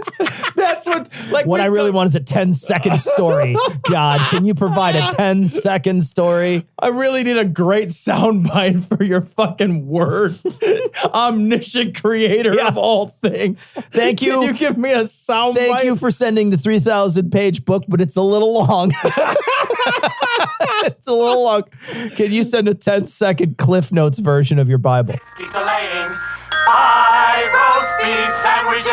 Speaker 3: That's what I
Speaker 4: really want is a 10-second story. God, can you provide a 10-second story?
Speaker 3: I really need a great sound bite for your fucking word. Omniscient creator of all things.
Speaker 4: Thank you.
Speaker 3: Can you give me a sound bite?
Speaker 4: Thank you for sending the 3,000-page book, but it's a little long. It's a little long. Can you send a 10-second Cliff Notes version of your Bible?
Speaker 11: 5 roast beef sandwiches.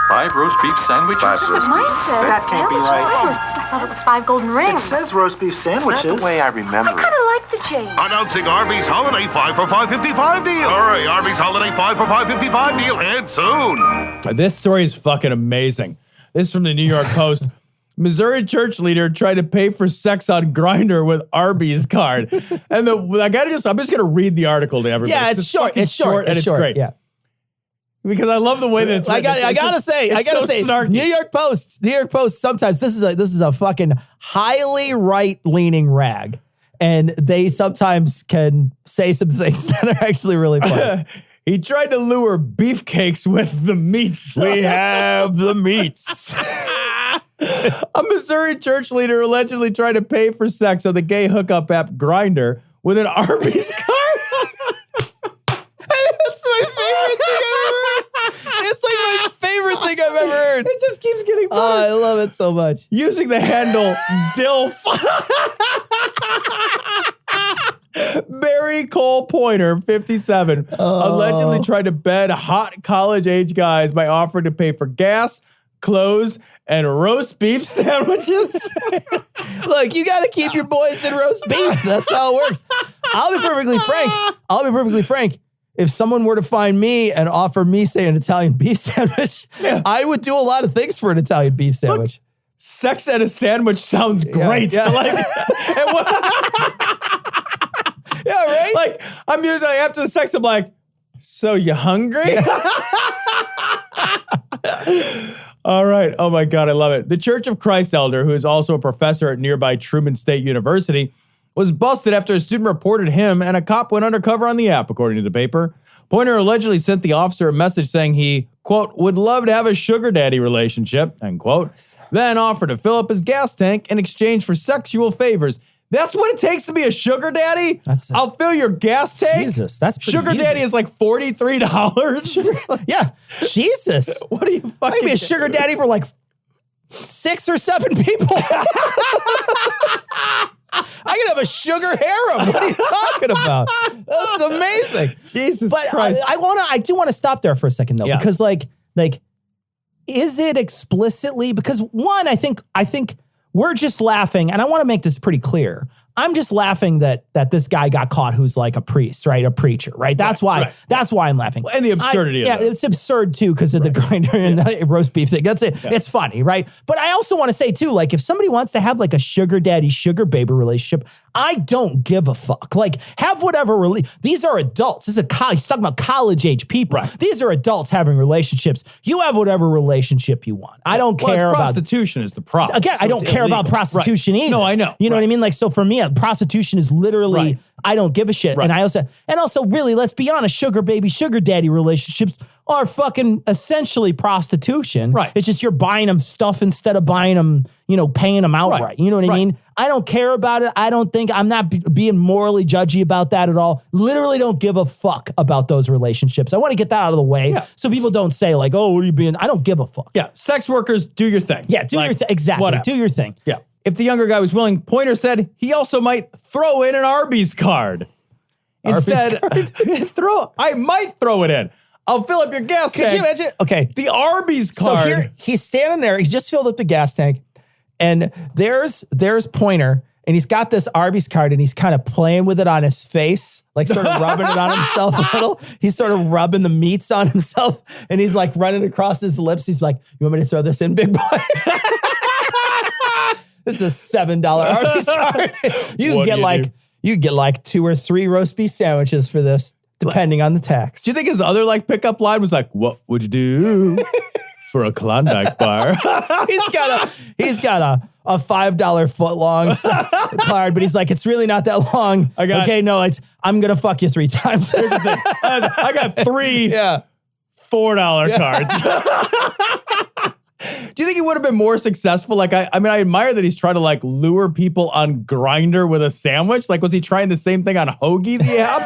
Speaker 12: 5 roast beef sandwiches?
Speaker 11: That's what mine said.
Speaker 12: That can't be right.
Speaker 11: I thought it was 5 golden rings.
Speaker 12: It says roast beef sandwiches. That's the way I remember
Speaker 11: I kind of like the change.
Speaker 9: Announcing Arby's Holiday 5 for $5.55 deal. Hurry, Arby's Holiday 5 for $5.55 deal, and soon.
Speaker 3: This story is fucking amazing. This is from the New York Post. Missouri church leader tried to pay for sex on Grindr with Arby's card. And I'm just going to read the article to everybody.
Speaker 4: Yeah, it's short. It's short.
Speaker 3: And it's great.
Speaker 4: Yeah.
Speaker 3: Because I love the way that it's
Speaker 4: I gotta say,
Speaker 3: snarky.
Speaker 4: New York Post, sometimes this is a fucking highly right-leaning rag. And they sometimes can say some things that are actually really funny.
Speaker 3: He tried to lure beefcakes with the meats.
Speaker 4: We have the meats.
Speaker 3: A Missouri church leader allegedly tried to pay for sex on the gay hookup app Grindr with an Arby's card.
Speaker 4: That's my favorite thing I've ever heard. It's like my favorite thing I've ever heard.
Speaker 3: It just keeps getting better.
Speaker 4: I love it so much.
Speaker 3: Using the handle DILF. Barry Cole Pointer, 57, allegedly tried to bed hot college-age guys by offering to pay for gas, clothes, and roast beef sandwiches.
Speaker 4: Look, you got to keep your boys in roast beef. That's how it works. I'll be perfectly frank. If someone were to find me and offer me, say, an Italian beef sandwich, I would do a lot of things for an Italian beef sandwich.
Speaker 3: Look, sex and a sandwich sounds great.
Speaker 4: Yeah. Yeah, right?
Speaker 3: Like, I'm usually, after the sex, I'm like, so you hungry? All right. Oh, my God. I love it. The Church of Christ elder, who is also a professor at nearby Truman State University, was busted after a student reported him and a cop went undercover on the app, according to the paper. Pointer allegedly sent the officer a message saying he, quote, would love to have a sugar daddy relationship, end quote, then offered to fill up his gas tank in exchange for sexual favors. That's what it takes to be a sugar daddy? I'll fill your gas tank?
Speaker 4: Jesus, that's pretty
Speaker 3: Sugar
Speaker 4: easy.
Speaker 3: daddy is like $43.
Speaker 4: Yeah, Jesus.
Speaker 3: What are you fucking...
Speaker 4: I'd be a sugar daddy for like 6 or 7 people. I can have a sugar harem. What are you talking about? That's amazing.
Speaker 3: Jesus
Speaker 4: but
Speaker 3: Christ.
Speaker 4: I do want to stop there for a second though, because like, is it explicitly? Because one, I think we're just laughing, and I want to make this pretty clear. I'm just laughing that this guy got caught who's like a priest, right? A preacher, right? That's why I'm laughing.
Speaker 3: And the absurdity of it.
Speaker 4: Yeah, it's absurd too because of the Grindr and the roast beef thing. That's it. Yeah. It's funny, right? But I also want to say too, like if somebody wants to have like a sugar daddy, sugar baby relationship, I don't give a fuck. Like have whatever, these are adults. This is he's talking about college age people. Right. These are adults having relationships. You have whatever relationship you want. I don't care about
Speaker 3: prostitution is the problem.
Speaker 4: Again, I don't care about prostitution either.
Speaker 3: No, I know.
Speaker 4: You know what I mean? Like, so for me, prostitution is literally, I don't give a shit.
Speaker 3: Right.
Speaker 4: And also really, let's be honest, sugar baby, sugar daddy relationships are fucking essentially prostitution.
Speaker 3: Right.
Speaker 4: It's just you're buying them stuff instead of buying them, paying them outright. Right. You know what I mean? I don't care about it. I'm not being morally judgy about that at all. Literally don't give a fuck about those relationships. I want to get that out of the way so people don't say like, oh, what are you being? I don't give a fuck.
Speaker 3: Yeah. Sex workers, do your thing.
Speaker 4: Yeah, do your thing. Exactly.
Speaker 3: Whatever.
Speaker 4: Do your thing.
Speaker 3: Yeah. If the younger guy was willing, Pointer said he also might throw in an Arby's card. Instead, I might throw it in. I'll fill up your gas tank.
Speaker 4: Could you imagine? Okay.
Speaker 3: The Arby's card.
Speaker 4: So here, he's standing there. He's just filled up the gas tank. And there's Pointer. And he's got this Arby's card. And he's kind of playing with it on his face. Like sort of rubbing it on himself a little. He's sort of rubbing the meats on himself. And he's like running across his lips. He's like, you want me to throw this in, big boy? This is a $7 Arby's card. You get like 2 or 3 roast beef sandwiches for this, depending on the tax.
Speaker 3: Do you think his other like pickup line was like, "What would you do for a Klondike bar?"
Speaker 4: He's got a $5 foot long card, but he's like, it's really not that long. I'm gonna fuck you 3 times.
Speaker 3: Here's the thing. I got 3 $4 cards. Do you think he would have been more successful? Like, I mean, I admire that he's trying to like lure people on Grindr with a sandwich. Like, was he trying the same thing on Hoagie, the app?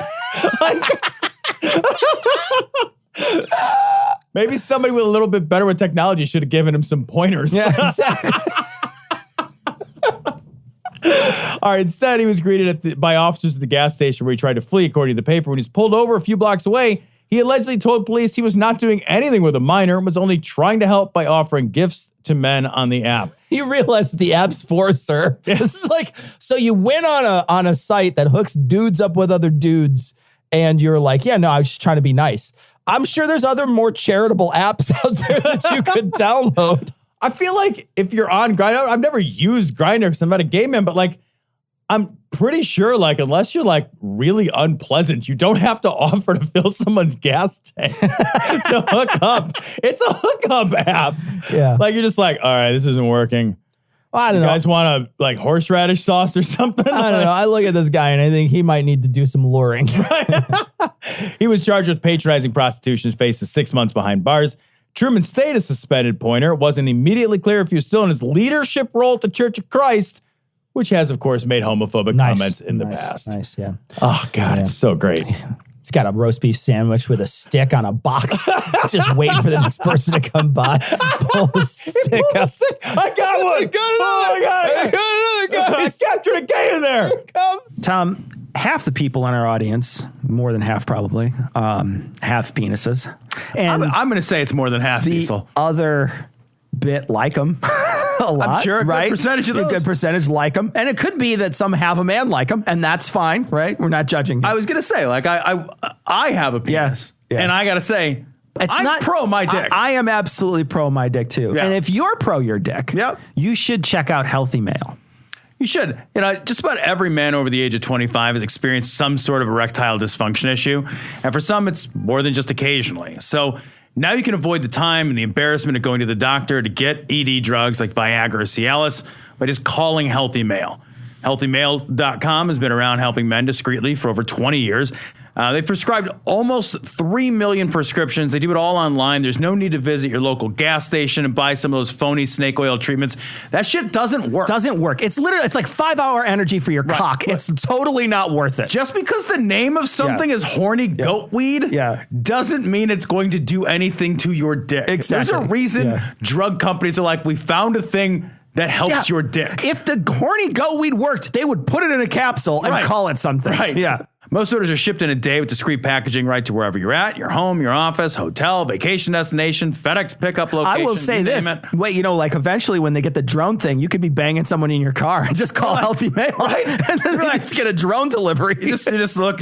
Speaker 3: Maybe somebody with a little bit better with technology should have given him some pointers.
Speaker 4: Yeah, exactly.
Speaker 3: All right, instead, he was greeted by officers at the gas station where he tried to flee, according to the paper. When he's pulled over a few blocks away, he allegedly told police he was not doing anything with a minor and was only trying to help by offering gifts to men on the app.
Speaker 4: You realize what the app's for, sir. This is like, so you went on a site that hooks dudes up with other dudes, and you're like, yeah, no, I was just trying to be nice. I'm sure there's other more charitable apps out there that you could download.
Speaker 3: I feel like if you're on Grindr, I've never used Grindr because I'm not a gay man, but like, I'm pretty sure, like, unless you're like really unpleasant, you don't have to offer to fill someone's gas tank to hook up. It's a hookup app.
Speaker 4: Yeah.
Speaker 3: Like, you're just like, all right, this isn't working.
Speaker 4: Well, I don't
Speaker 3: know.
Speaker 4: know.
Speaker 3: You guys want a like horseradish sauce or something?
Speaker 4: I don't know. I look at this guy and I think he might need to do some luring.
Speaker 3: He was charged with patronizing prostitution, faces 6 months behind bars. Truman stayed a suspended Pointer. It wasn't immediately clear if he was still in his leadership role at the Church of Christ, which has, of course, made homophobic comments in the past.
Speaker 4: Nice, yeah.
Speaker 3: Oh, God, it's so great.
Speaker 4: He's got a roast beef sandwich with a stick on a box. He's just waiting for the next person to come by. Pull the stick up.
Speaker 3: I got one. I got another guy. I captured a gay in there. Here it comes.
Speaker 1: Tom, half the people in our audience, more than half probably, have penises. And
Speaker 13: I'm going to say it's more than half,
Speaker 1: the
Speaker 13: Cecil.
Speaker 1: Other bit like them a lot,
Speaker 13: I'm sure a
Speaker 1: right?
Speaker 13: good percentage of those.
Speaker 1: A good percentage like them. And it could be that some have them and like them, and that's fine, right? We're not judging.
Speaker 13: I was going to say, like, I have a penis.
Speaker 1: Yeah.
Speaker 13: And I got to say, I'm not pro my dick.
Speaker 1: I am absolutely pro my dick, too.
Speaker 13: Yeah.
Speaker 1: And if you're pro your dick, you should check out Healthy Male.
Speaker 13: You should. You know, just about every man over the age of 25 has experienced some sort of erectile dysfunction issue. And for some, it's more than just occasionally. So now you can avoid the time and the embarrassment of going to the doctor to get ED drugs like Viagra or Cialis by just calling Healthy Male. HealthyMale.com has been around helping men discreetly for over 20 years. They've prescribed almost 3 million prescriptions. They do it all online. There's no need to visit your local gas station and buy some of those phony snake oil treatments. That shit doesn't work.
Speaker 1: Doesn't work. It's literally, it's like 5-hour energy for your cock. Right. It's totally not worth it.
Speaker 13: Just because the name of something is horny goat weed doesn't mean it's going to do anything to your dick.
Speaker 1: Exactly.
Speaker 13: There's a reason drug companies are like, we found a thing that helps your dick.
Speaker 1: If the horny goat weed worked, they would put it in a capsule and call it something.
Speaker 13: Right.
Speaker 1: Yeah.
Speaker 13: Most orders are shipped in a day with discreet packaging right to wherever you're at, your home, your office, hotel, vacation destination, FedEx pickup location.
Speaker 1: I will say this. Wait, like eventually when they get the drone thing, you could be banging someone in your car and just call Healthy Mail. Right. And then you just get a drone delivery.
Speaker 13: You just look,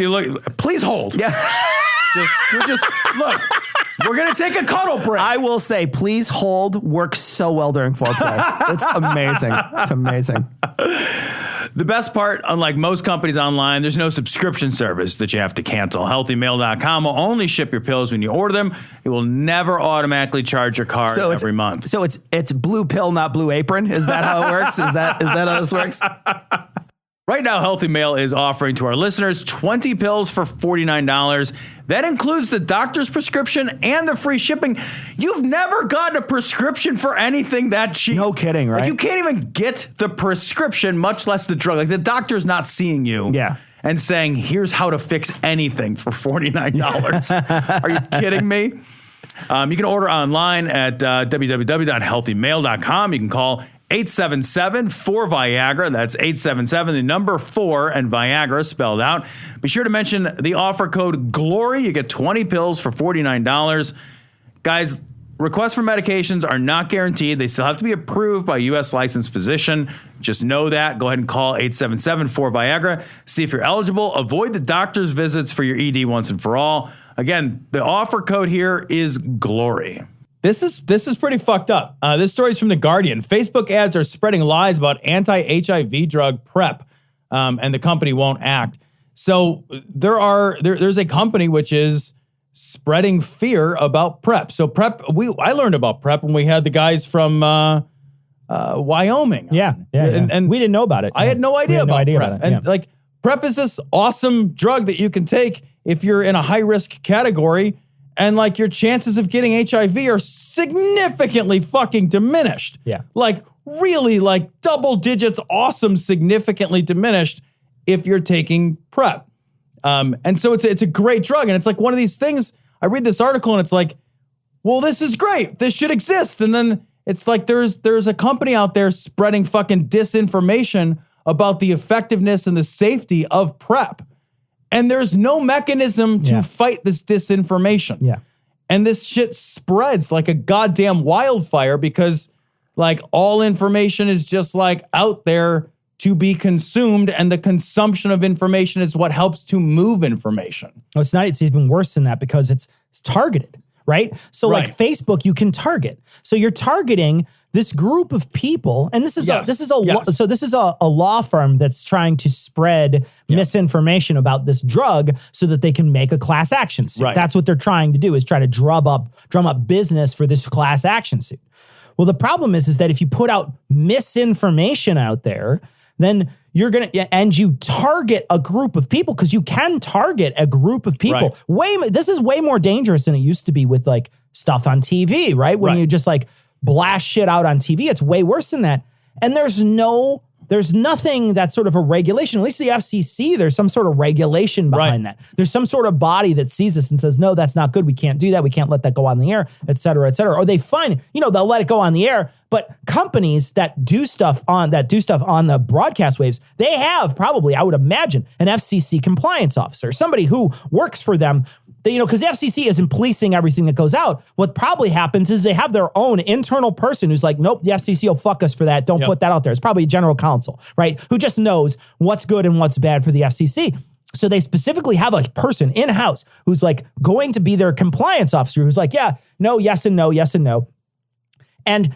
Speaker 13: please hold.
Speaker 1: Yeah.
Speaker 13: just look. We're going to take a cuddle break.
Speaker 1: I will say, please hold works so well during foreplay. It's amazing. It's amazing.
Speaker 13: The best part, unlike most companies online, there's no subscription service that you have to cancel. HealthyMail.com will only ship your pills when you order them. It will never automatically charge your card every month.
Speaker 1: So it's blue pill, not blue apron. Is that how it works? Is that how this works?
Speaker 13: Right now, Healthy Mail is offering to our listeners 20 pills for $49. That includes the doctor's prescription and the free shipping. You've never gotten a prescription for anything that cheap.
Speaker 1: No kidding, right?
Speaker 13: Like, you can't even get the prescription, much less the drug. Like, the doctor's not seeing you and saying, here's how to fix anything for $49. Are you kidding me? You can order online at www.healthymail.com. You can call 877-4-VIAGRA. That's 877, the number 4 and Viagra spelled out. Be sure to mention the offer code GLORY. You get 20 pills for $49. Guys, requests for medications are not guaranteed. They still have to be approved by a U.S. licensed physician. Just know that. Go ahead and call 877-4-VIAGRA. See if you're eligible. Avoid the doctor's visits for your ED once and for all. Again, the offer code here is GLORY.
Speaker 3: This is pretty fucked up. This story's from The Guardian. Facebook ads are spreading lies about anti-HIV drug PrEP, and the company won't act. So there's a company which is spreading fear about PrEP. So PrEP, I learned about PrEP when we had the guys from Wyoming.
Speaker 4: Yeah. And we didn't know about it.
Speaker 3: I had no idea about PrEP. And like PrEP is this awesome drug that you can take if you're in a high risk category. And like your chances of getting HIV are significantly fucking diminished.
Speaker 4: Yeah.
Speaker 3: Like really like double digits, awesome, significantly diminished if you're taking PrEP. And so it's a great drug. And it's like one of these things, I read this article and it's like, well, this is great. This should exist. And then it's like there's a company out there spreading fucking disinformation about the effectiveness and the safety of PrEP. And there's no mechanism to fight this disinformation.
Speaker 4: Yeah.
Speaker 3: And this shit spreads like a goddamn wildfire because like all information is just like out there to be consumed, and the consumption of information is what helps to move information.
Speaker 4: No, it's not. It's even worse than that because it's targeted, right? So like Facebook, you can target. So you're targeting this group of people, and this is a law firm that's trying to spread misinformation about this drug so that they can make a class action suit.
Speaker 3: Right.
Speaker 4: That's what they're trying to do, is try to drum up business for this class action suit. Well, the problem is that if you put out misinformation out there, then you're going to, and you target a group of people, because you can target a group of people.
Speaker 3: Right.
Speaker 4: This is way more dangerous than it used to be with like stuff on TV, right? When you just like blast shit out on TV, it's way worse than that. And there's nothing that's sort of a regulation. At least the FCC, there's some sort of regulation behind that. There's some sort of body that sees this and says, no, that's not good. We can't do that. We can't let that go on the air, et cetera, et cetera. Or they fine, they'll let it go on the air. But companies that do stuff on the broadcast waves, they have probably, I would imagine, an FCC compliance officer, somebody who works for them. Because the FCC isn't policing everything that goes out. What probably happens is they have their own internal person who's like, nope, the FCC will fuck us for that. Don't put that out there. It's probably a general counsel, right? Who just knows what's good and what's bad for the FCC. So they specifically have a person in-house who's like going to be their compliance officer who's like, yeah, no, yes and no, yes and no. And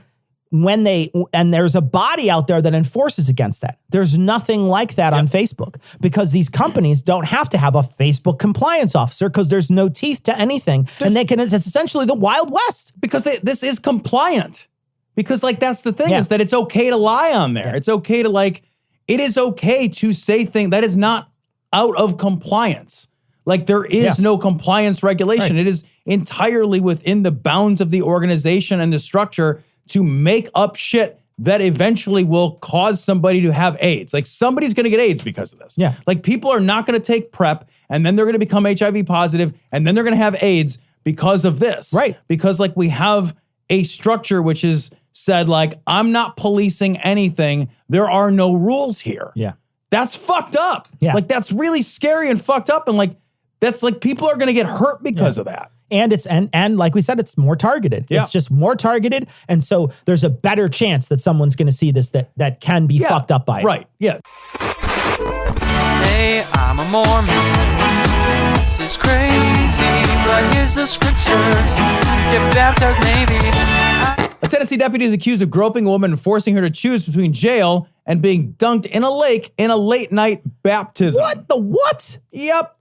Speaker 4: there's a body out there that enforces against that. There's nothing like that on Facebook, because these companies don't have to have a Facebook compliance officer because there's no teeth to anything. And it's essentially the Wild West.
Speaker 3: Because this is compliant. Because like, that's the thing is that it's okay to lie on there. It's okay to it is okay to say things that is not out of compliance. Like there is no compliance regulation. It is entirely within the bounds of the organization and the structure to make up shit that eventually will cause somebody to have AIDS. Like somebody's going to get AIDS because of this.
Speaker 4: Yeah.
Speaker 3: Like people are not going to take PrEP and then they're going to become HIV positive and then they're going to have AIDS because of this.
Speaker 4: Right.
Speaker 3: Because like we have a structure which is said like, I'm not policing anything. There are no rules here.
Speaker 4: Yeah.
Speaker 3: That's fucked up.
Speaker 4: Yeah.
Speaker 3: Like that's really scary and fucked up. And like, that's like people are going to get hurt because of that.
Speaker 4: And it's and like we said, it's more targeted.
Speaker 3: Yeah.
Speaker 4: It's just more targeted. And so there's a better chance that someone's going to see this that can be fucked up by it.
Speaker 3: Right. Yeah.
Speaker 14: Hey, I'm a Mormon. This is crazy, but here's the scriptures. Get baptized, maybe.
Speaker 3: A Tennessee deputy is accused of groping a woman and forcing her to choose between jail and being dunked in a lake in a late night baptism.
Speaker 4: What the what?
Speaker 3: Yep.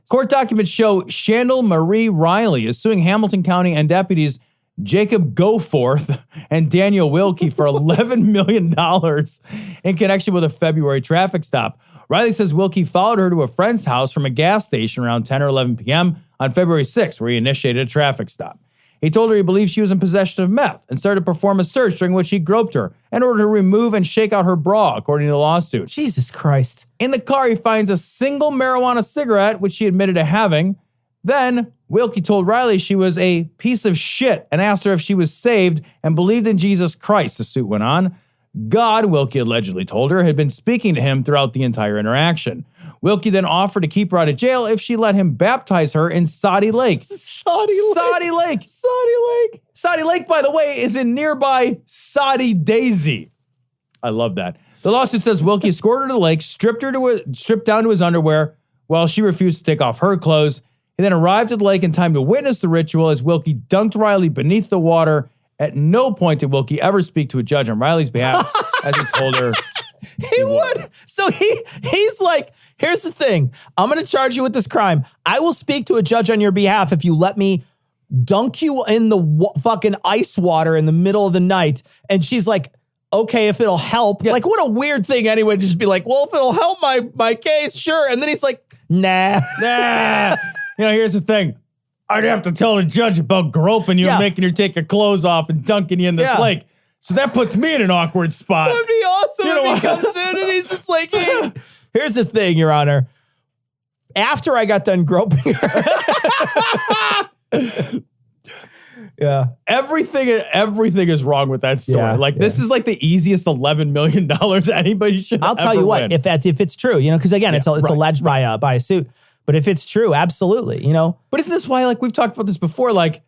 Speaker 3: Court documents show Chandel Marie Riley is suing Hamilton County and deputies Jacob Goforth and Daniel Wilkie for $11 million in connection with a February traffic stop. Riley says Wilkie followed her to a friend's house from a gas station around 10 or 11 p.m. on February 6th, where he initiated a traffic stop. He told her he believed she was in possession of meth and started to perform a search during which he groped her in order to remove and shake out her bra, according to the lawsuit.
Speaker 4: Jesus Christ.
Speaker 3: In the car, he finds a single marijuana cigarette, which she admitted to having. Then, Wilkie told Riley she was a piece of shit and asked her if she was saved and believed in Jesus Christ, the suit went on. God, Wilkie allegedly told her, had been speaking to him throughout the entire interaction. Wilkie then offered to keep her out of jail if she let him baptize her in Saudi Lake.
Speaker 4: Saudi Lake.
Speaker 3: Saudi Lake, by the way, is in nearby Saudi Daisy. I love that. The lawsuit says Wilkie escorted her to the lake, stripped down to his underwear while she refused to take off her clothes. He then arrived at the lake in time to witness the ritual as Wilkie dunked Riley beneath the water. At no point did Wilkie ever speak to a judge on Riley's behalf, as he told her.
Speaker 4: He would. So he's like, here's the thing. I'm going to charge you with this crime. I will speak to a judge on your behalf if you let me dunk you in the fucking ice water in the middle of the night. And she's like, okay, if it'll help. Yeah. Like, what a weird thing anyway to just be like, well, if it'll help my case, sure. And then he's like, nah.
Speaker 3: Here's the thing. I'd have to tell the judge about groping you and making her take your clothes off and dunking you in this lake. So that puts me in an awkward spot.
Speaker 4: That'd be awesome if he comes in and he's just like, hey, here's the thing, Your Honor. After I got done groping her. Yeah.
Speaker 3: Everything is wrong with that story. This is like the easiest $11 million anybody should
Speaker 4: I'll tell you what,
Speaker 3: win.
Speaker 4: if it's true, because again, it's alleged by a suit. But if it's true, absolutely,
Speaker 3: But isn't this why, like, we've talked about this before, like,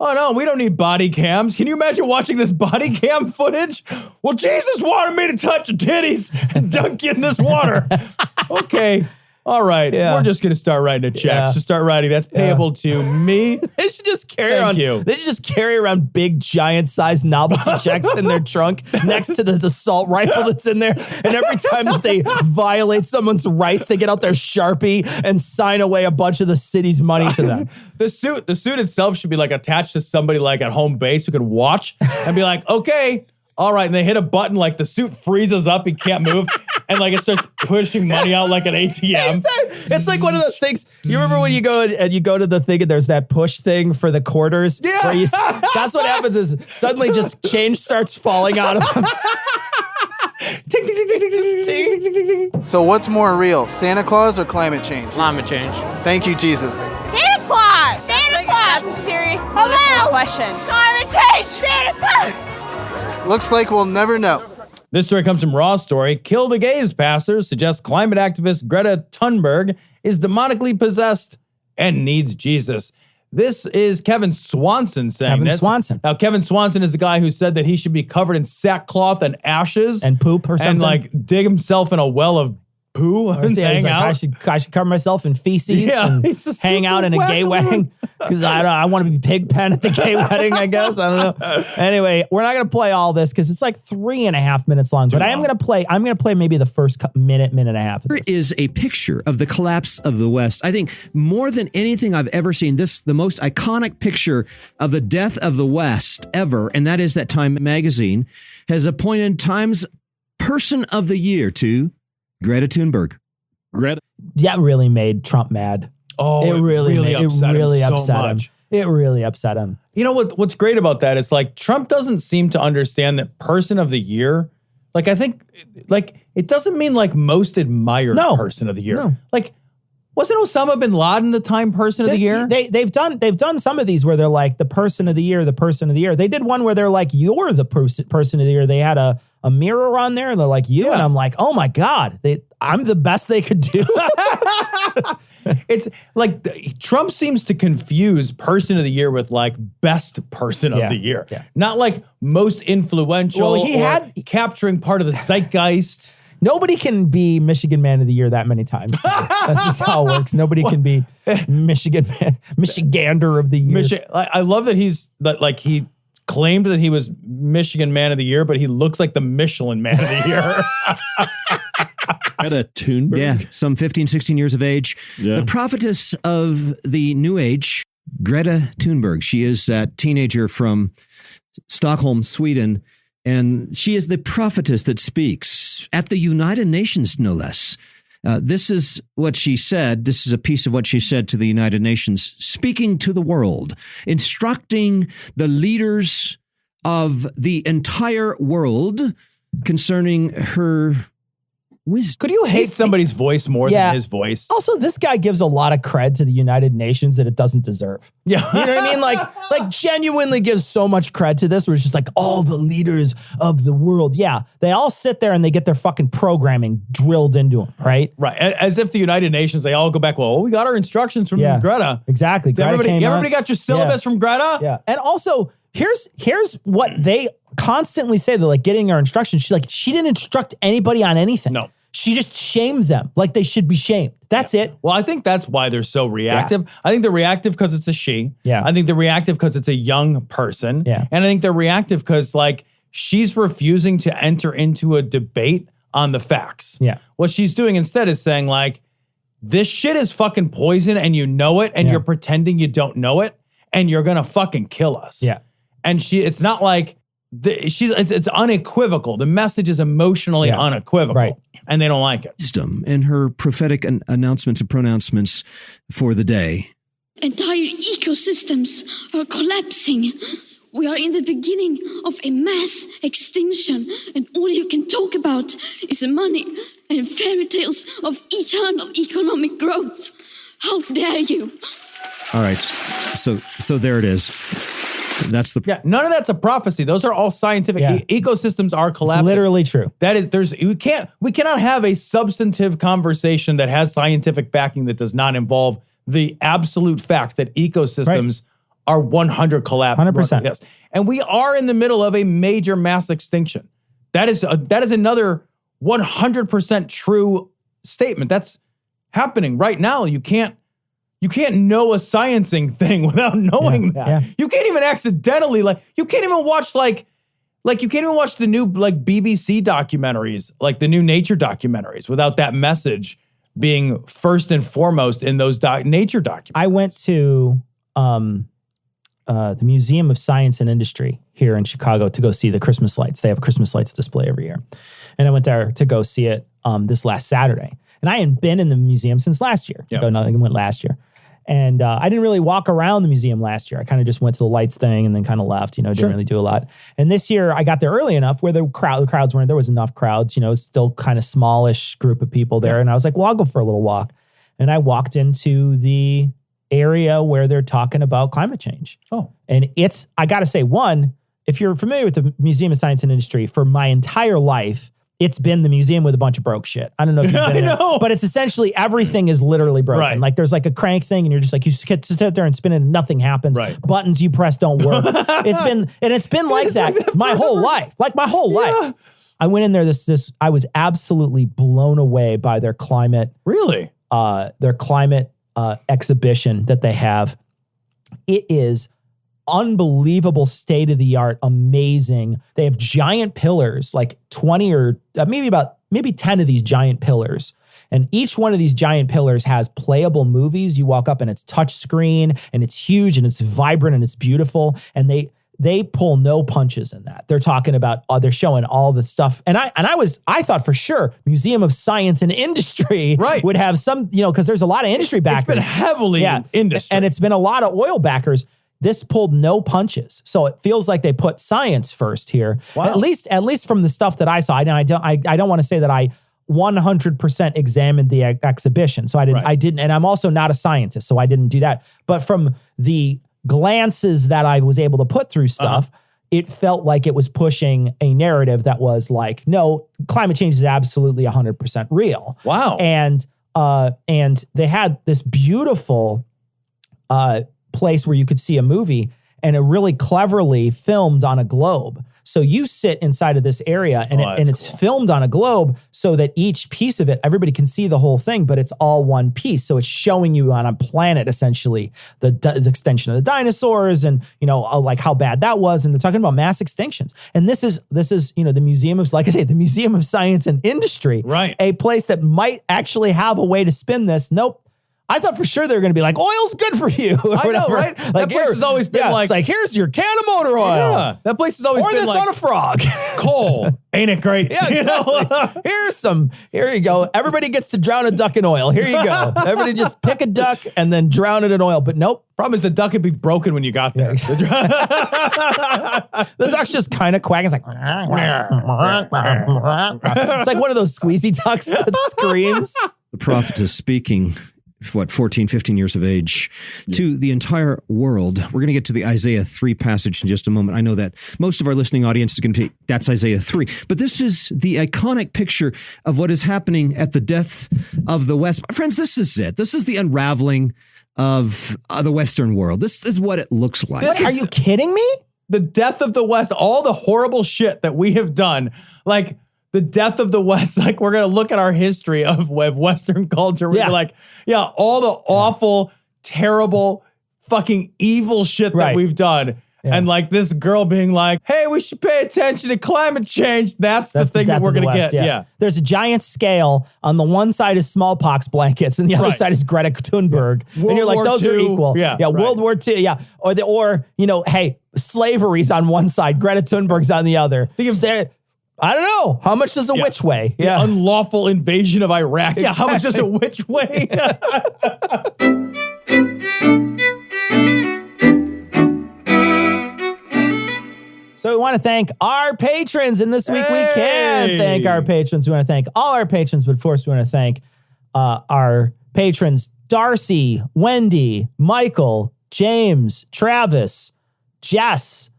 Speaker 3: oh no, we don't need body cams. Can you imagine watching this body cam footage? Well, Jesus wanted me to touch your titties and dunk you in this water. Okay. All right.
Speaker 4: Yeah.
Speaker 3: We're just going to start writing a check.
Speaker 4: Yeah.
Speaker 3: Just start writing. That's payable to me.
Speaker 4: They should just carry
Speaker 3: Thank you.
Speaker 4: They should just carry around big, giant-sized novelty checks in their trunk next to the assault rifle that's in there. And every time that they violate someone's rights, they get out their Sharpie and sign away a bunch of the city's money to them.
Speaker 3: The suit itself should be like attached to somebody like at home base who can watch and be like, okay, all right. And they hit a button, like the suit freezes up, he can't move. And like it starts pushing money out like an ATM.
Speaker 4: It's like one of those things. You remember when you go to the thing and there's that push thing for the quarters?
Speaker 3: Yeah.
Speaker 4: Where that's what happens is suddenly just change starts falling out of them.
Speaker 15: So what's more real, Santa Claus or climate change?
Speaker 14: Climate change.
Speaker 15: Thank you, Jesus.
Speaker 11: Santa Claus! Santa Claus!
Speaker 6: That's a serious political question.
Speaker 11: Climate change! Santa Claus!
Speaker 15: Looks like we'll never know.
Speaker 3: This story comes from Raw's Story. Kill the Gays pastor suggests climate activist Greta Thunberg is demonically possessed and needs Jesus. This is Kevin Swanson saying this. Now, Kevin Swanson is the guy who said that he should be covered in sackcloth and ashes.
Speaker 4: And poop or something.
Speaker 3: And like dig himself in a well of poo and hang out.
Speaker 4: I should cover myself in feces and hang out in a gay wedding because I want to be Pigpen at the gay wedding, I guess. I don't know. Anyway, we're not going to play all this because it's like 3.5 minutes long. But I'm going to play maybe the first minute and a half.
Speaker 16: Here is a picture of the collapse of the West. I think more than anything I've ever seen, the most iconic picture of the death of the West ever, and that is that Time magazine has appointed Time's Person of the Year to Greta Thunberg.
Speaker 4: That really made Trump mad.
Speaker 3: Oh,
Speaker 4: it really
Speaker 3: upset him so
Speaker 4: him.
Speaker 3: much.
Speaker 4: It really upset him.
Speaker 3: You know what's great about that is like Trump doesn't seem to understand that Person of the Year. Like I think like it doesn't mean like most admired Person of the Year.
Speaker 4: No.
Speaker 3: Like Wasn't Osama bin Laden the Time Person of the Year?
Speaker 4: They've done some of these where they're like the person of the year, the person of the year. They did one where they're like, you're the person of the year. They had a mirror on there and they're like, you. And I'm like, oh my God, I'm the best they could do.
Speaker 3: It's like Trump seems to confuse person of the year with like best person of the year. Yeah. Not like most influential or capturing part of the zeitgeist.
Speaker 4: Nobody can be Michigan Man of the Year that many times. That's just how it works. Nobody can be Michigander of the Year.
Speaker 3: I love that he claimed that he was Michigan Man of the Year, but he looks like the Michelin Man of the Year.
Speaker 16: Greta Thunberg? Yeah, some 15, 16 years of age.
Speaker 17: Yeah.
Speaker 16: The prophetess of the new age, Greta Thunberg. She is a teenager from Stockholm, Sweden. And she is the prophetess that speaks at the United Nations, no less. This is what she said. This is a piece of what she said to the United Nations, speaking to the world, instructing the leaders of the entire world concerning her wisdom.
Speaker 3: Could you hate somebody's voice more than his voice?
Speaker 4: Also, this guy gives a lot of cred to the United Nations that it doesn't deserve.
Speaker 3: Yeah.
Speaker 4: You know what I mean? Like genuinely gives so much cred to this where it's just like all the leaders of the world. Yeah. They all sit there and they get their fucking programming drilled into them, right?
Speaker 3: Right. As if the United Nations, they all go back, well, we got our instructions from Greta.
Speaker 4: Exactly.
Speaker 3: Everybody got your syllabus from Greta?
Speaker 4: Yeah. And also, here's what they constantly say. They're like getting our instructions. She's like, she didn't instruct anybody on anything.
Speaker 3: No.
Speaker 4: She just shamed them like they should be shamed. That's it.
Speaker 3: Well, I think that's why they're so reactive. Yeah. I think they're reactive because it's a she.
Speaker 4: Yeah.
Speaker 3: I think they're reactive because it's a young person.
Speaker 4: Yeah.
Speaker 3: And I think they're reactive because like she's refusing to enter into a debate on the facts.
Speaker 4: Yeah.
Speaker 3: What she's doing instead is saying like, this shit is fucking poison and you know it and you're pretending you don't know it and you're going to fucking kill us.
Speaker 4: Yeah.
Speaker 3: And it's not like, it's unequivocal. The message is emotionally unequivocal.
Speaker 4: Right.
Speaker 3: And they don't like it.
Speaker 16: Wisdom in her prophetic announcements and pronouncements for the day.
Speaker 18: Entire ecosystems are collapsing. We are in the beginning of a mass extinction, and all you can talk about is money and fairy tales of eternal economic growth. How dare you?
Speaker 16: All right. So there it is. That's the
Speaker 3: none of that's a prophecy. Those are all scientific. Ecosystems are collapsing.
Speaker 4: It's literally true.
Speaker 3: That is, we cannot have a substantive conversation that has scientific backing that does not involve the absolute facts that ecosystems are 100 collapse.
Speaker 4: 100%.
Speaker 3: Yes. And we are in the middle of a major mass extinction. That is another 100% true statement. That's happening right now. You can't know a sciencing thing without knowing that.
Speaker 4: Yeah.
Speaker 3: You can't even accidentally, you can't even watch the new BBC documentaries, like the new nature documentaries without that message being first and foremost in those nature documentaries.
Speaker 4: I went to the Museum of Science and Industry here in Chicago to go see the Christmas lights. They have a Christmas lights display every year. And I went there to go see it this last Saturday. And I hadn't been in the museum since last year.
Speaker 3: Yep.
Speaker 4: I went last year. And I didn't really walk around the museum last year. I kind of just went to the lights thing and then kind of left, didn't really do a lot. And this year I got there early enough where the crowds weren't, there was enough crowds, still kind of smallish group of people there. Yeah. And I was like, well, I'll go for a little walk. And I walked into the area where they're talking about climate change.
Speaker 3: Oh.
Speaker 4: And I got to say, one, if you're familiar with the Museum of Science and Industry, for my entire life, it's been the museum with a bunch of broke shit. I don't know if you've been there, but it's essentially everything is literally broken.
Speaker 3: Right.
Speaker 4: Like there's like a crank thing and you're just like, you sit there and spin it and nothing happens.
Speaker 3: Right.
Speaker 4: Buttons you press don't work. It's been like that my whole life. Like my whole life. I went in there, I was absolutely blown away by their climate.
Speaker 3: Really?
Speaker 4: Their climate exhibition that they have. It is unbelievable, state-of-the-art, amazing. They have giant pillars, like 20 or maybe 10 of these giant pillars. And each one of these giant pillars has playable movies. You walk up and it's touch screen and it's huge and it's vibrant and it's beautiful. And they pull no punches in that. They're talking about, they're showing all the stuff. And I thought for sure Museum of Science and Industry would have some, because there's a lot of industry backers.
Speaker 3: It's been heavily industry.
Speaker 4: And it's been a lot of oil backers. This pulled no punches. So it feels like they put science first here.
Speaker 3: Wow.
Speaker 4: At least from the stuff that I saw. I don't want to say that I 100% examined the exhibition. So I didn't, and I'm also not a scientist, so I didn't do that. But from the glances that I was able to put through stuff, it felt like it was pushing a narrative that was like, no, climate change is absolutely 100% real.
Speaker 3: Wow.
Speaker 4: And they had this beautiful place where you could see a movie, and it really cleverly filmed on a globe. So you sit inside of this area, and it's filmed on a globe so that each piece of it, everybody can see the whole thing, but it's all one piece. So it's showing you on a planet, essentially, the extension of the dinosaurs and, like how bad that was. And they're talking about mass extinctions. And this is, the Museum of, like I say, the Museum of Science and Industry,
Speaker 3: right?
Speaker 4: A place that might actually have a way to spin this. Nope. I thought for sure they were going to be like, oil's good for you.
Speaker 3: I know, right?
Speaker 4: Like,
Speaker 3: that place has always been like,
Speaker 4: it's like, here's your can of motor oil.
Speaker 3: Yeah, that place has always
Speaker 4: Pour
Speaker 3: been
Speaker 4: this
Speaker 3: like
Speaker 4: on a frog.
Speaker 3: Coal. Ain't it great?
Speaker 4: Yeah, exactly. Here you go. Everybody gets to drown a duck in oil. Here you go. Everybody just pick a duck and then drown it in oil. But nope.
Speaker 3: Problem is the duck would be broken when you got there.
Speaker 4: The duck's just kind of quacking. It's like, it's like one of those squeezy ducks that screams.
Speaker 16: The prophet is speaking, 14, 15 years of age, to the entire world. We're going to get to the Isaiah 3 passage in just a moment. I know that most of our listening audience is going to take, that's Isaiah 3. But this is the iconic picture of what is happening at the death of the West. My friends, this is it. This is the unraveling of the Western world. This is what it looks like.
Speaker 4: Are you kidding me?
Speaker 3: The death of the West, all the horrible shit that we have done, like the death of the West, like we're going to look at our history of Western culture. We're like, all the awful, terrible, fucking evil shit that we've done. Yeah. And like this girl being like, hey, we should pay attention to climate change. That's the thing that we're going to get. Yeah.
Speaker 4: There's a giant scale. On the one side is smallpox blankets and the other side is Greta Thunberg.
Speaker 3: Yeah.
Speaker 4: And you're like, those are equal.
Speaker 3: Yeah.
Speaker 4: World War II. Yeah. Or hey, slavery's on one side. Greta Thunberg's on the other. I don't know. How much does a witch weigh?
Speaker 3: The unlawful invasion of Iraq. Exactly. Yeah. How much does a witch weigh?
Speaker 4: So we want to thank our patrons. And this week we can thank our patrons. We want to thank all our patrons, but first we want to thank our patrons, Darcy, Wendy, Michael, James, Travis, Jess,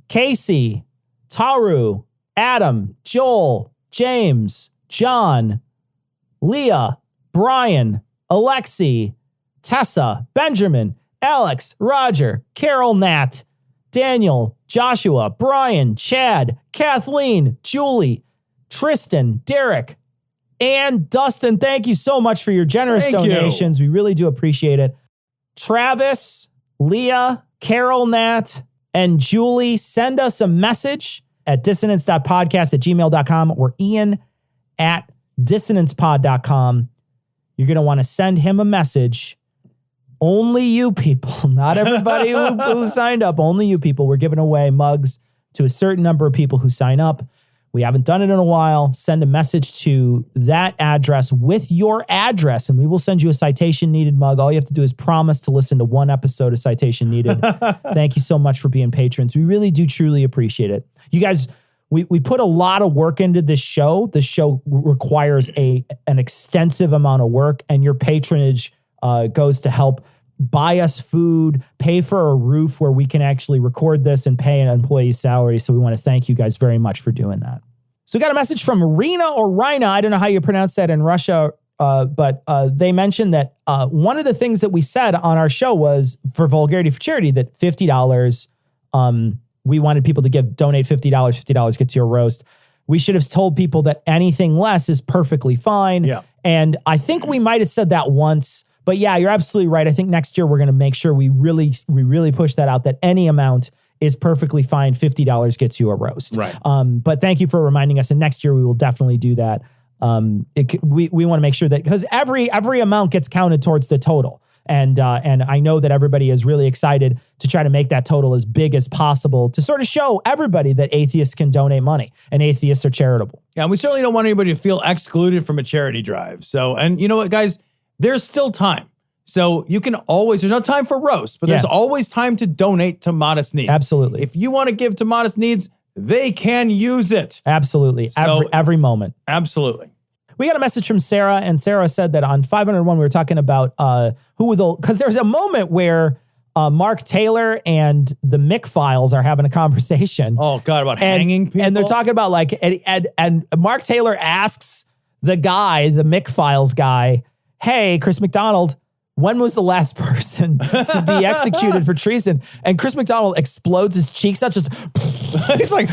Speaker 4: Casey, Taru, Adam, Joel, James, John, Leah, Brian, Alexi, Tessa, Benjamin, Alex, Roger, Carol, Nat, Daniel, Joshua, Brian, Chad, Kathleen, Julie, Tristan, Derek, and Dustin. Thank you so much for your generous donations. We really do appreciate it. Travis, Leah, Carol, Nat, and Julie, send us a message at dissonance.podcast@gmail.com or ian@dissonancepod.com. You're going to want to send him a message. Only you people, not everybody who signed up, only you people. We're giving away mugs to a certain number of people who sign up. We haven't done it in a while. Send a message to that address with your address, and we will send you a Citation Needed mug. All you have to do is promise to listen to one episode of Citation Needed. Thank you so much for being patrons. We really do truly appreciate it. You guys, we put a lot of work into this show. This show requires an extensive amount of work, and your patronage goes to help buy us food, pay for a roof where we can actually record this and pay an employee's salary. So we want to thank you guys very much for doing that. So we got a message from Rina or Rina. I don't know how you pronounce that in Russia, but they mentioned that one of the things that we said on our show was for Vulgarity for Charity that $50, we wanted people to donate $50. $50 gets you a roast. We should have told people that anything less is perfectly fine.
Speaker 3: Yeah.
Speaker 4: And I think we might have said that once. But yeah, you're absolutely right. I think next year we're going to make sure we really push that out, that any amount is perfectly fine. $50 gets you a roast.
Speaker 3: Right.
Speaker 4: But thank you for reminding us. And next year we will definitely do that. We want to make sure that, because every amount gets counted towards the total. And I know that everybody is really excited to try to make that total as big as possible to sort of show everybody that atheists can donate money and atheists are charitable.
Speaker 3: Yeah, and we certainly don't want anybody to feel excluded from a charity drive. So, and you know what, guys? There's still time. So you can always, there's no time for roast, but there's always time to donate to Modest Needs.
Speaker 4: Absolutely.
Speaker 3: If you want to give to Modest Needs, they can use it.
Speaker 4: Absolutely.
Speaker 3: So,
Speaker 4: every moment.
Speaker 3: Absolutely.
Speaker 4: We got a message from Sarah, and Sarah said that on 501 we were talking about because there's a moment where Mark Taylor and the Mick Files are having a conversation.
Speaker 3: Oh God, about hanging people.
Speaker 4: And they're talking about like, and Mark Taylor asks the guy, the Mick Files guy, hey, Chris McDonald, when was the last person to be executed for treason? And Chris McDonald explodes his cheeks out, just he's like,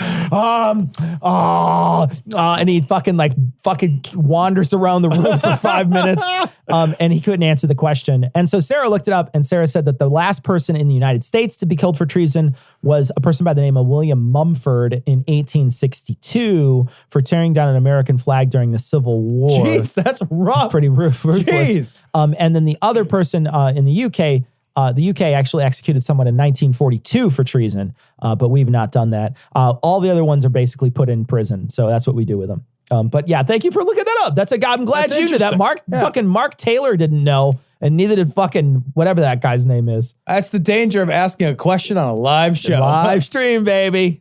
Speaker 4: and he fucking wanders around the room for 5 minutes, and he couldn't answer the question. And so Sarah looked it up, and Sarah said that the last person in the United States to be killed for treason was a person by the name of William Mumford in 1862 for tearing down an American flag during the Civil War.
Speaker 3: Jeez, that's rough.
Speaker 4: Pretty ruthless.
Speaker 3: Jeez.
Speaker 4: And then the other person in the UK, the UK actually executed someone in 1942 for treason, but we've not done that. All the other ones are basically put in prison. So that's what we do with them. But yeah, thank you for looking that up. That's a guy. I'm glad
Speaker 3: That's
Speaker 4: you knew that. Fucking Mark Taylor didn't know, and neither did fucking whatever that guy's name is.
Speaker 3: That's the danger of asking a question on a live show.
Speaker 4: Live stream, baby.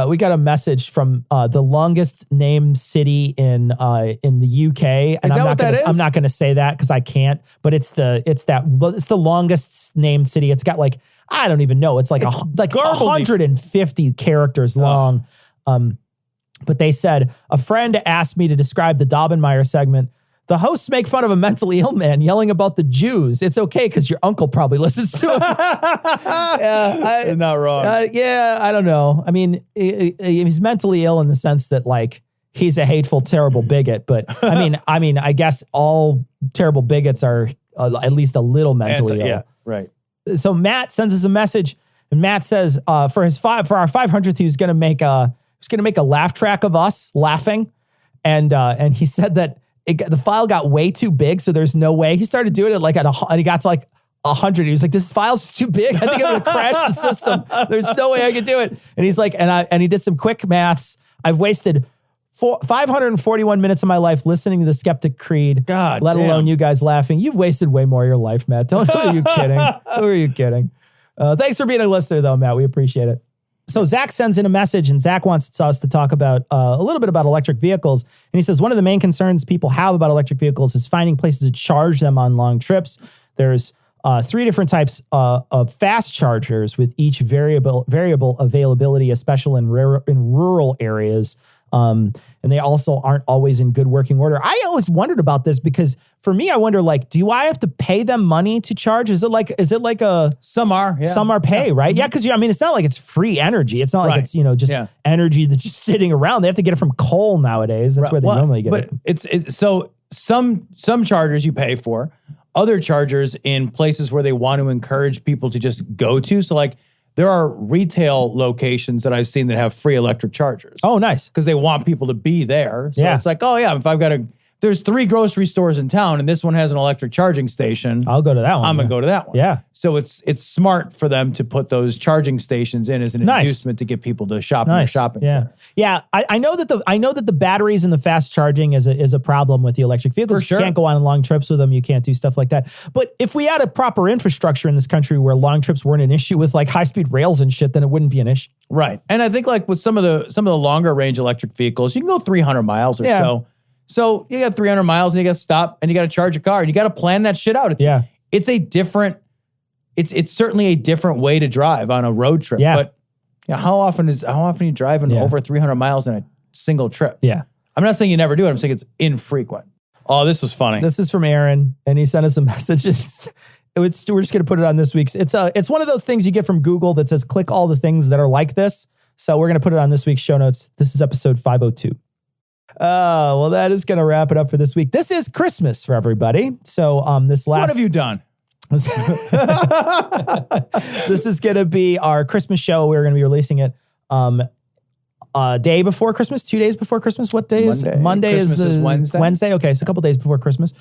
Speaker 4: We got a message from the longest named city in the UK. And I'm not going to say that because I can't. But it's the longest named city. It's got like, I don't even know. It's like 150 characters long. But they said a friend asked me to describe the Daubenmire segment. The hosts make fun of a mentally ill man yelling about the Jews. It's okay because your uncle probably listens to it.
Speaker 3: You're not wrong.
Speaker 4: Yeah, I don't know. I mean, he's mentally ill in the sense that like he's a hateful, terrible bigot. But I mean, I guess all terrible bigots are at least a little mentally ill.
Speaker 3: Yeah, right.
Speaker 4: So Matt sends us a message, and Matt says for our 500th, he's going to make a laugh track of us laughing, and he said that. The file got way too big, so there's no way. He started doing it like and he got to like 100. He was like, "This file's too big. I think I'm gonna crash the system. There's no way I can do it." And he's like, and he did some quick maths. I've wasted 541 minutes of my life listening to the Skeptic Creed.
Speaker 3: God,
Speaker 4: let alone you guys laughing. You've wasted way more of your life, Matt. Who are you kidding? Who are you kidding? Thanks for being a listener, though, Matt. We appreciate it. So Zach sends in a message, and Zach wants us to talk about a little bit about electric vehicles. And he says, one of the main concerns people have about electric vehicles is finding places to charge them on long trips. There's 3 different types of fast chargers with each variable availability, especially in rural areas. And they also aren't always in good working order. I always wondered about this because for me, I wonder, like, do I have to pay them money to charge? Is it like a
Speaker 3: some are
Speaker 4: pay, right? Yeah, because it's not like it's free energy. It's not like it's just energy that's just sitting around. They have to get it from coal nowadays. That's where they normally get it.
Speaker 3: But it's so some chargers you pay for, other chargers in places where they want to encourage people to just go to. So like there are retail locations that I've seen that have free electric chargers.
Speaker 4: Oh, nice.
Speaker 3: Because they want people to be there. So it's like, oh yeah, if there's 3 grocery stores in town and this one has an electric charging station,
Speaker 4: I'll go to that one.
Speaker 3: I'm going to go to that one.
Speaker 4: Yeah.
Speaker 3: So it's smart for them to put those charging stations in as an inducement to get people to shop in their shopping center.
Speaker 4: Yeah. I know that the batteries and the fast charging is a problem with the electric vehicles.
Speaker 3: For sure.
Speaker 4: You can't go on long trips with them. You can't do stuff like that. But if we had a proper infrastructure in this country where long trips weren't an issue with like high-speed rails and shit, then it wouldn't be an issue.
Speaker 3: Right. And I think like with some of the longer range electric vehicles, you can go 300 miles or so. So you got 300 miles and you got to stop and you got to charge a car and you got to plan that shit out. It's certainly a different way to drive on a road trip.
Speaker 4: Yeah.
Speaker 3: But how often are you driving over 300 miles in a single trip?
Speaker 4: Yeah.
Speaker 3: I'm not saying you never do it. I'm saying it's infrequent. Oh, this was funny.
Speaker 4: This is from Aaron, and he sent us some messages. We're just going to put it on this week's. It's one of those things you get from Google that says click all the things that are like this. So we're going to put it on this week's show notes. This is episode 502. Well, that is going to wrap it up for this week. This is Christmas for everybody. So
Speaker 3: what have you done?
Speaker 4: This is going to be our Christmas show. We're going to be releasing it day before Christmas, 2 days before Christmas. What day is it? Monday?
Speaker 3: Christmas is Wednesday.
Speaker 4: Wednesday. Okay, so a couple days before Christmas.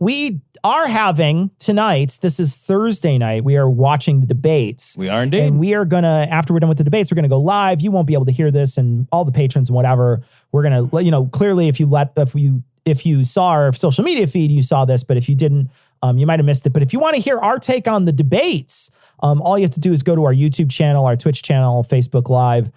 Speaker 4: We are having tonight, this is Thursday night, we are watching the debates.
Speaker 3: We are indeed.
Speaker 4: And we are going to, after we're done with the debates, we're going to go live. You won't be able to hear this, and all the patrons and whatever, we're going to, clearly if you saw our social media feed, you saw this, but if you didn't, you might have missed it. But if you want to hear our take on the debates, all you have to do is go to our YouTube channel, our Twitch channel, Facebook Live,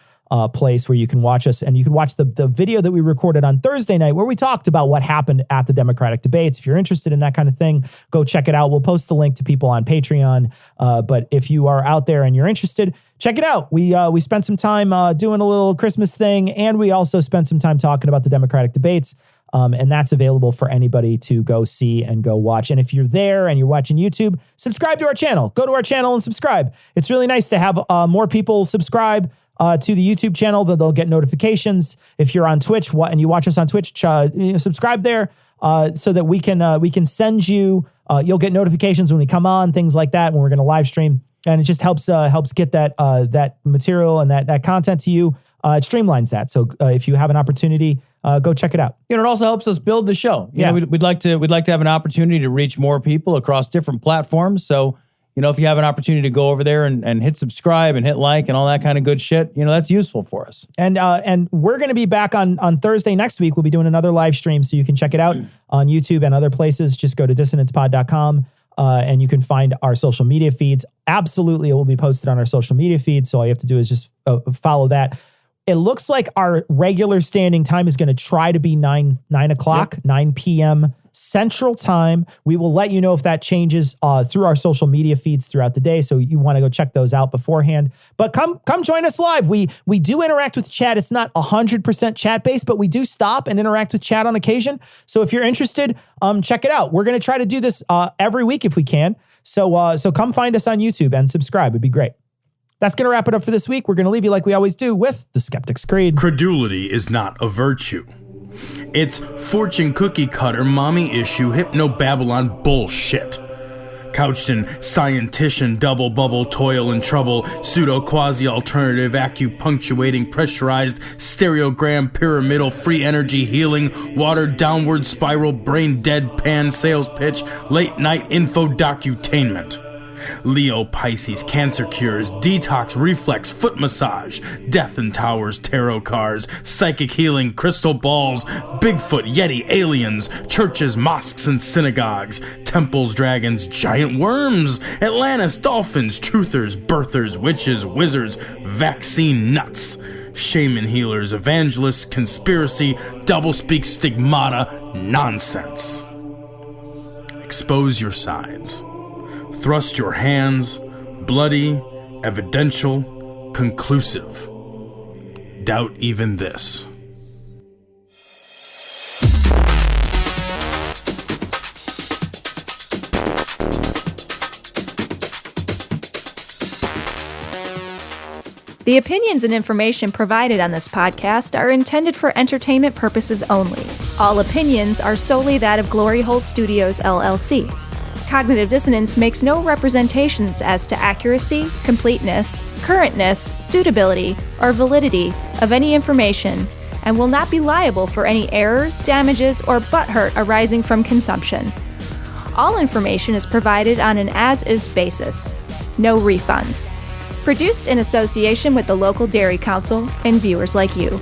Speaker 4: place where you can watch us, and you can watch the video that we recorded on Thursday night where we talked about what happened at the Democratic debates. If you're interested in that kind of thing, go check it out. We'll post the link to people on Patreon. But if you are out there and you're interested, check it out. We spent some time doing a little Christmas thing, and we also spent some time talking about the Democratic debates. And that's available for anybody to go see and go watch. And if you're there and you're watching YouTube, subscribe to our channel. Go to our channel and subscribe. It's really nice to have more people subscribe to the YouTube channel, that they'll get notifications. If you're on Twitch and you watch us on Twitch, subscribe there so that we can send you. You'll get notifications when we come on, things like that, when we're going to live stream, and it just helps get that material and that content to you. It streamlines that. So if you have an opportunity, go check it out.
Speaker 3: It also helps us build the show. You know, we'd like to have an opportunity to reach more people across different platforms. So, if you have an opportunity to go over there and hit subscribe and hit like and all that kind of good shit, that's useful for us.
Speaker 4: And we're going to be back on Thursday next week. We'll be doing another live stream, so you can check it out on YouTube and other places. Just go to dissonancepod.com and you can find our social media feeds. Absolutely, it will be posted on our social media feed. So all you have to do is just follow that. It looks like our regular standing time is going to try to be 9 o'clock, 9 p.m. Central Time. We will let you know if that changes through our social media feeds throughout the day. So you want to go check those out beforehand. But come join us live. We do interact with chat. It's not 100% chat based, but we do stop and interact with chat on occasion. So if you're interested, check it out. We're going to try to do this every week if we can. So come find us on YouTube and subscribe. It'd be great. That's going to wrap it up for this week. We're going to leave you like we always do with the Skeptic's Creed.
Speaker 17: Credulity is not a virtue. It's fortune cookie cutter, mommy issue, hypno-Babylon bullshit. Couched in scientician, double bubble, toil and trouble, pseudo quasi-alternative, acupunctuating, pressurized, stereogram, pyramidal, free energy healing, watered downward spiral, brain deadpan sales pitch, late night info docutainment. Leo, Pisces, cancer cures, detox, reflex, foot massage, death and towers, tarot cards, psychic healing, crystal balls, Bigfoot, Yeti, aliens, churches, mosques and synagogues, temples, dragons, giant worms, Atlantis, dolphins, truthers, birthers, witches, wizards, vaccine nuts, shaman healers, evangelists, conspiracy, doublespeak, stigmata, nonsense. Expose your sides. Thrust your hands, bloody, evidential, conclusive. Doubt even this.
Speaker 2: The opinions and information provided on this podcast are intended for entertainment purposes only. All opinions are solely that of Glory Hole Studios, LLC. Cognitive Dissonance makes no representations as to accuracy, completeness, currentness, suitability, or validity of any information, and will not be liable for any errors, damages, or butthurt arising from consumption. All information is provided on an as-is basis. No refunds. Produced in association with the local Dairy Council and viewers like you.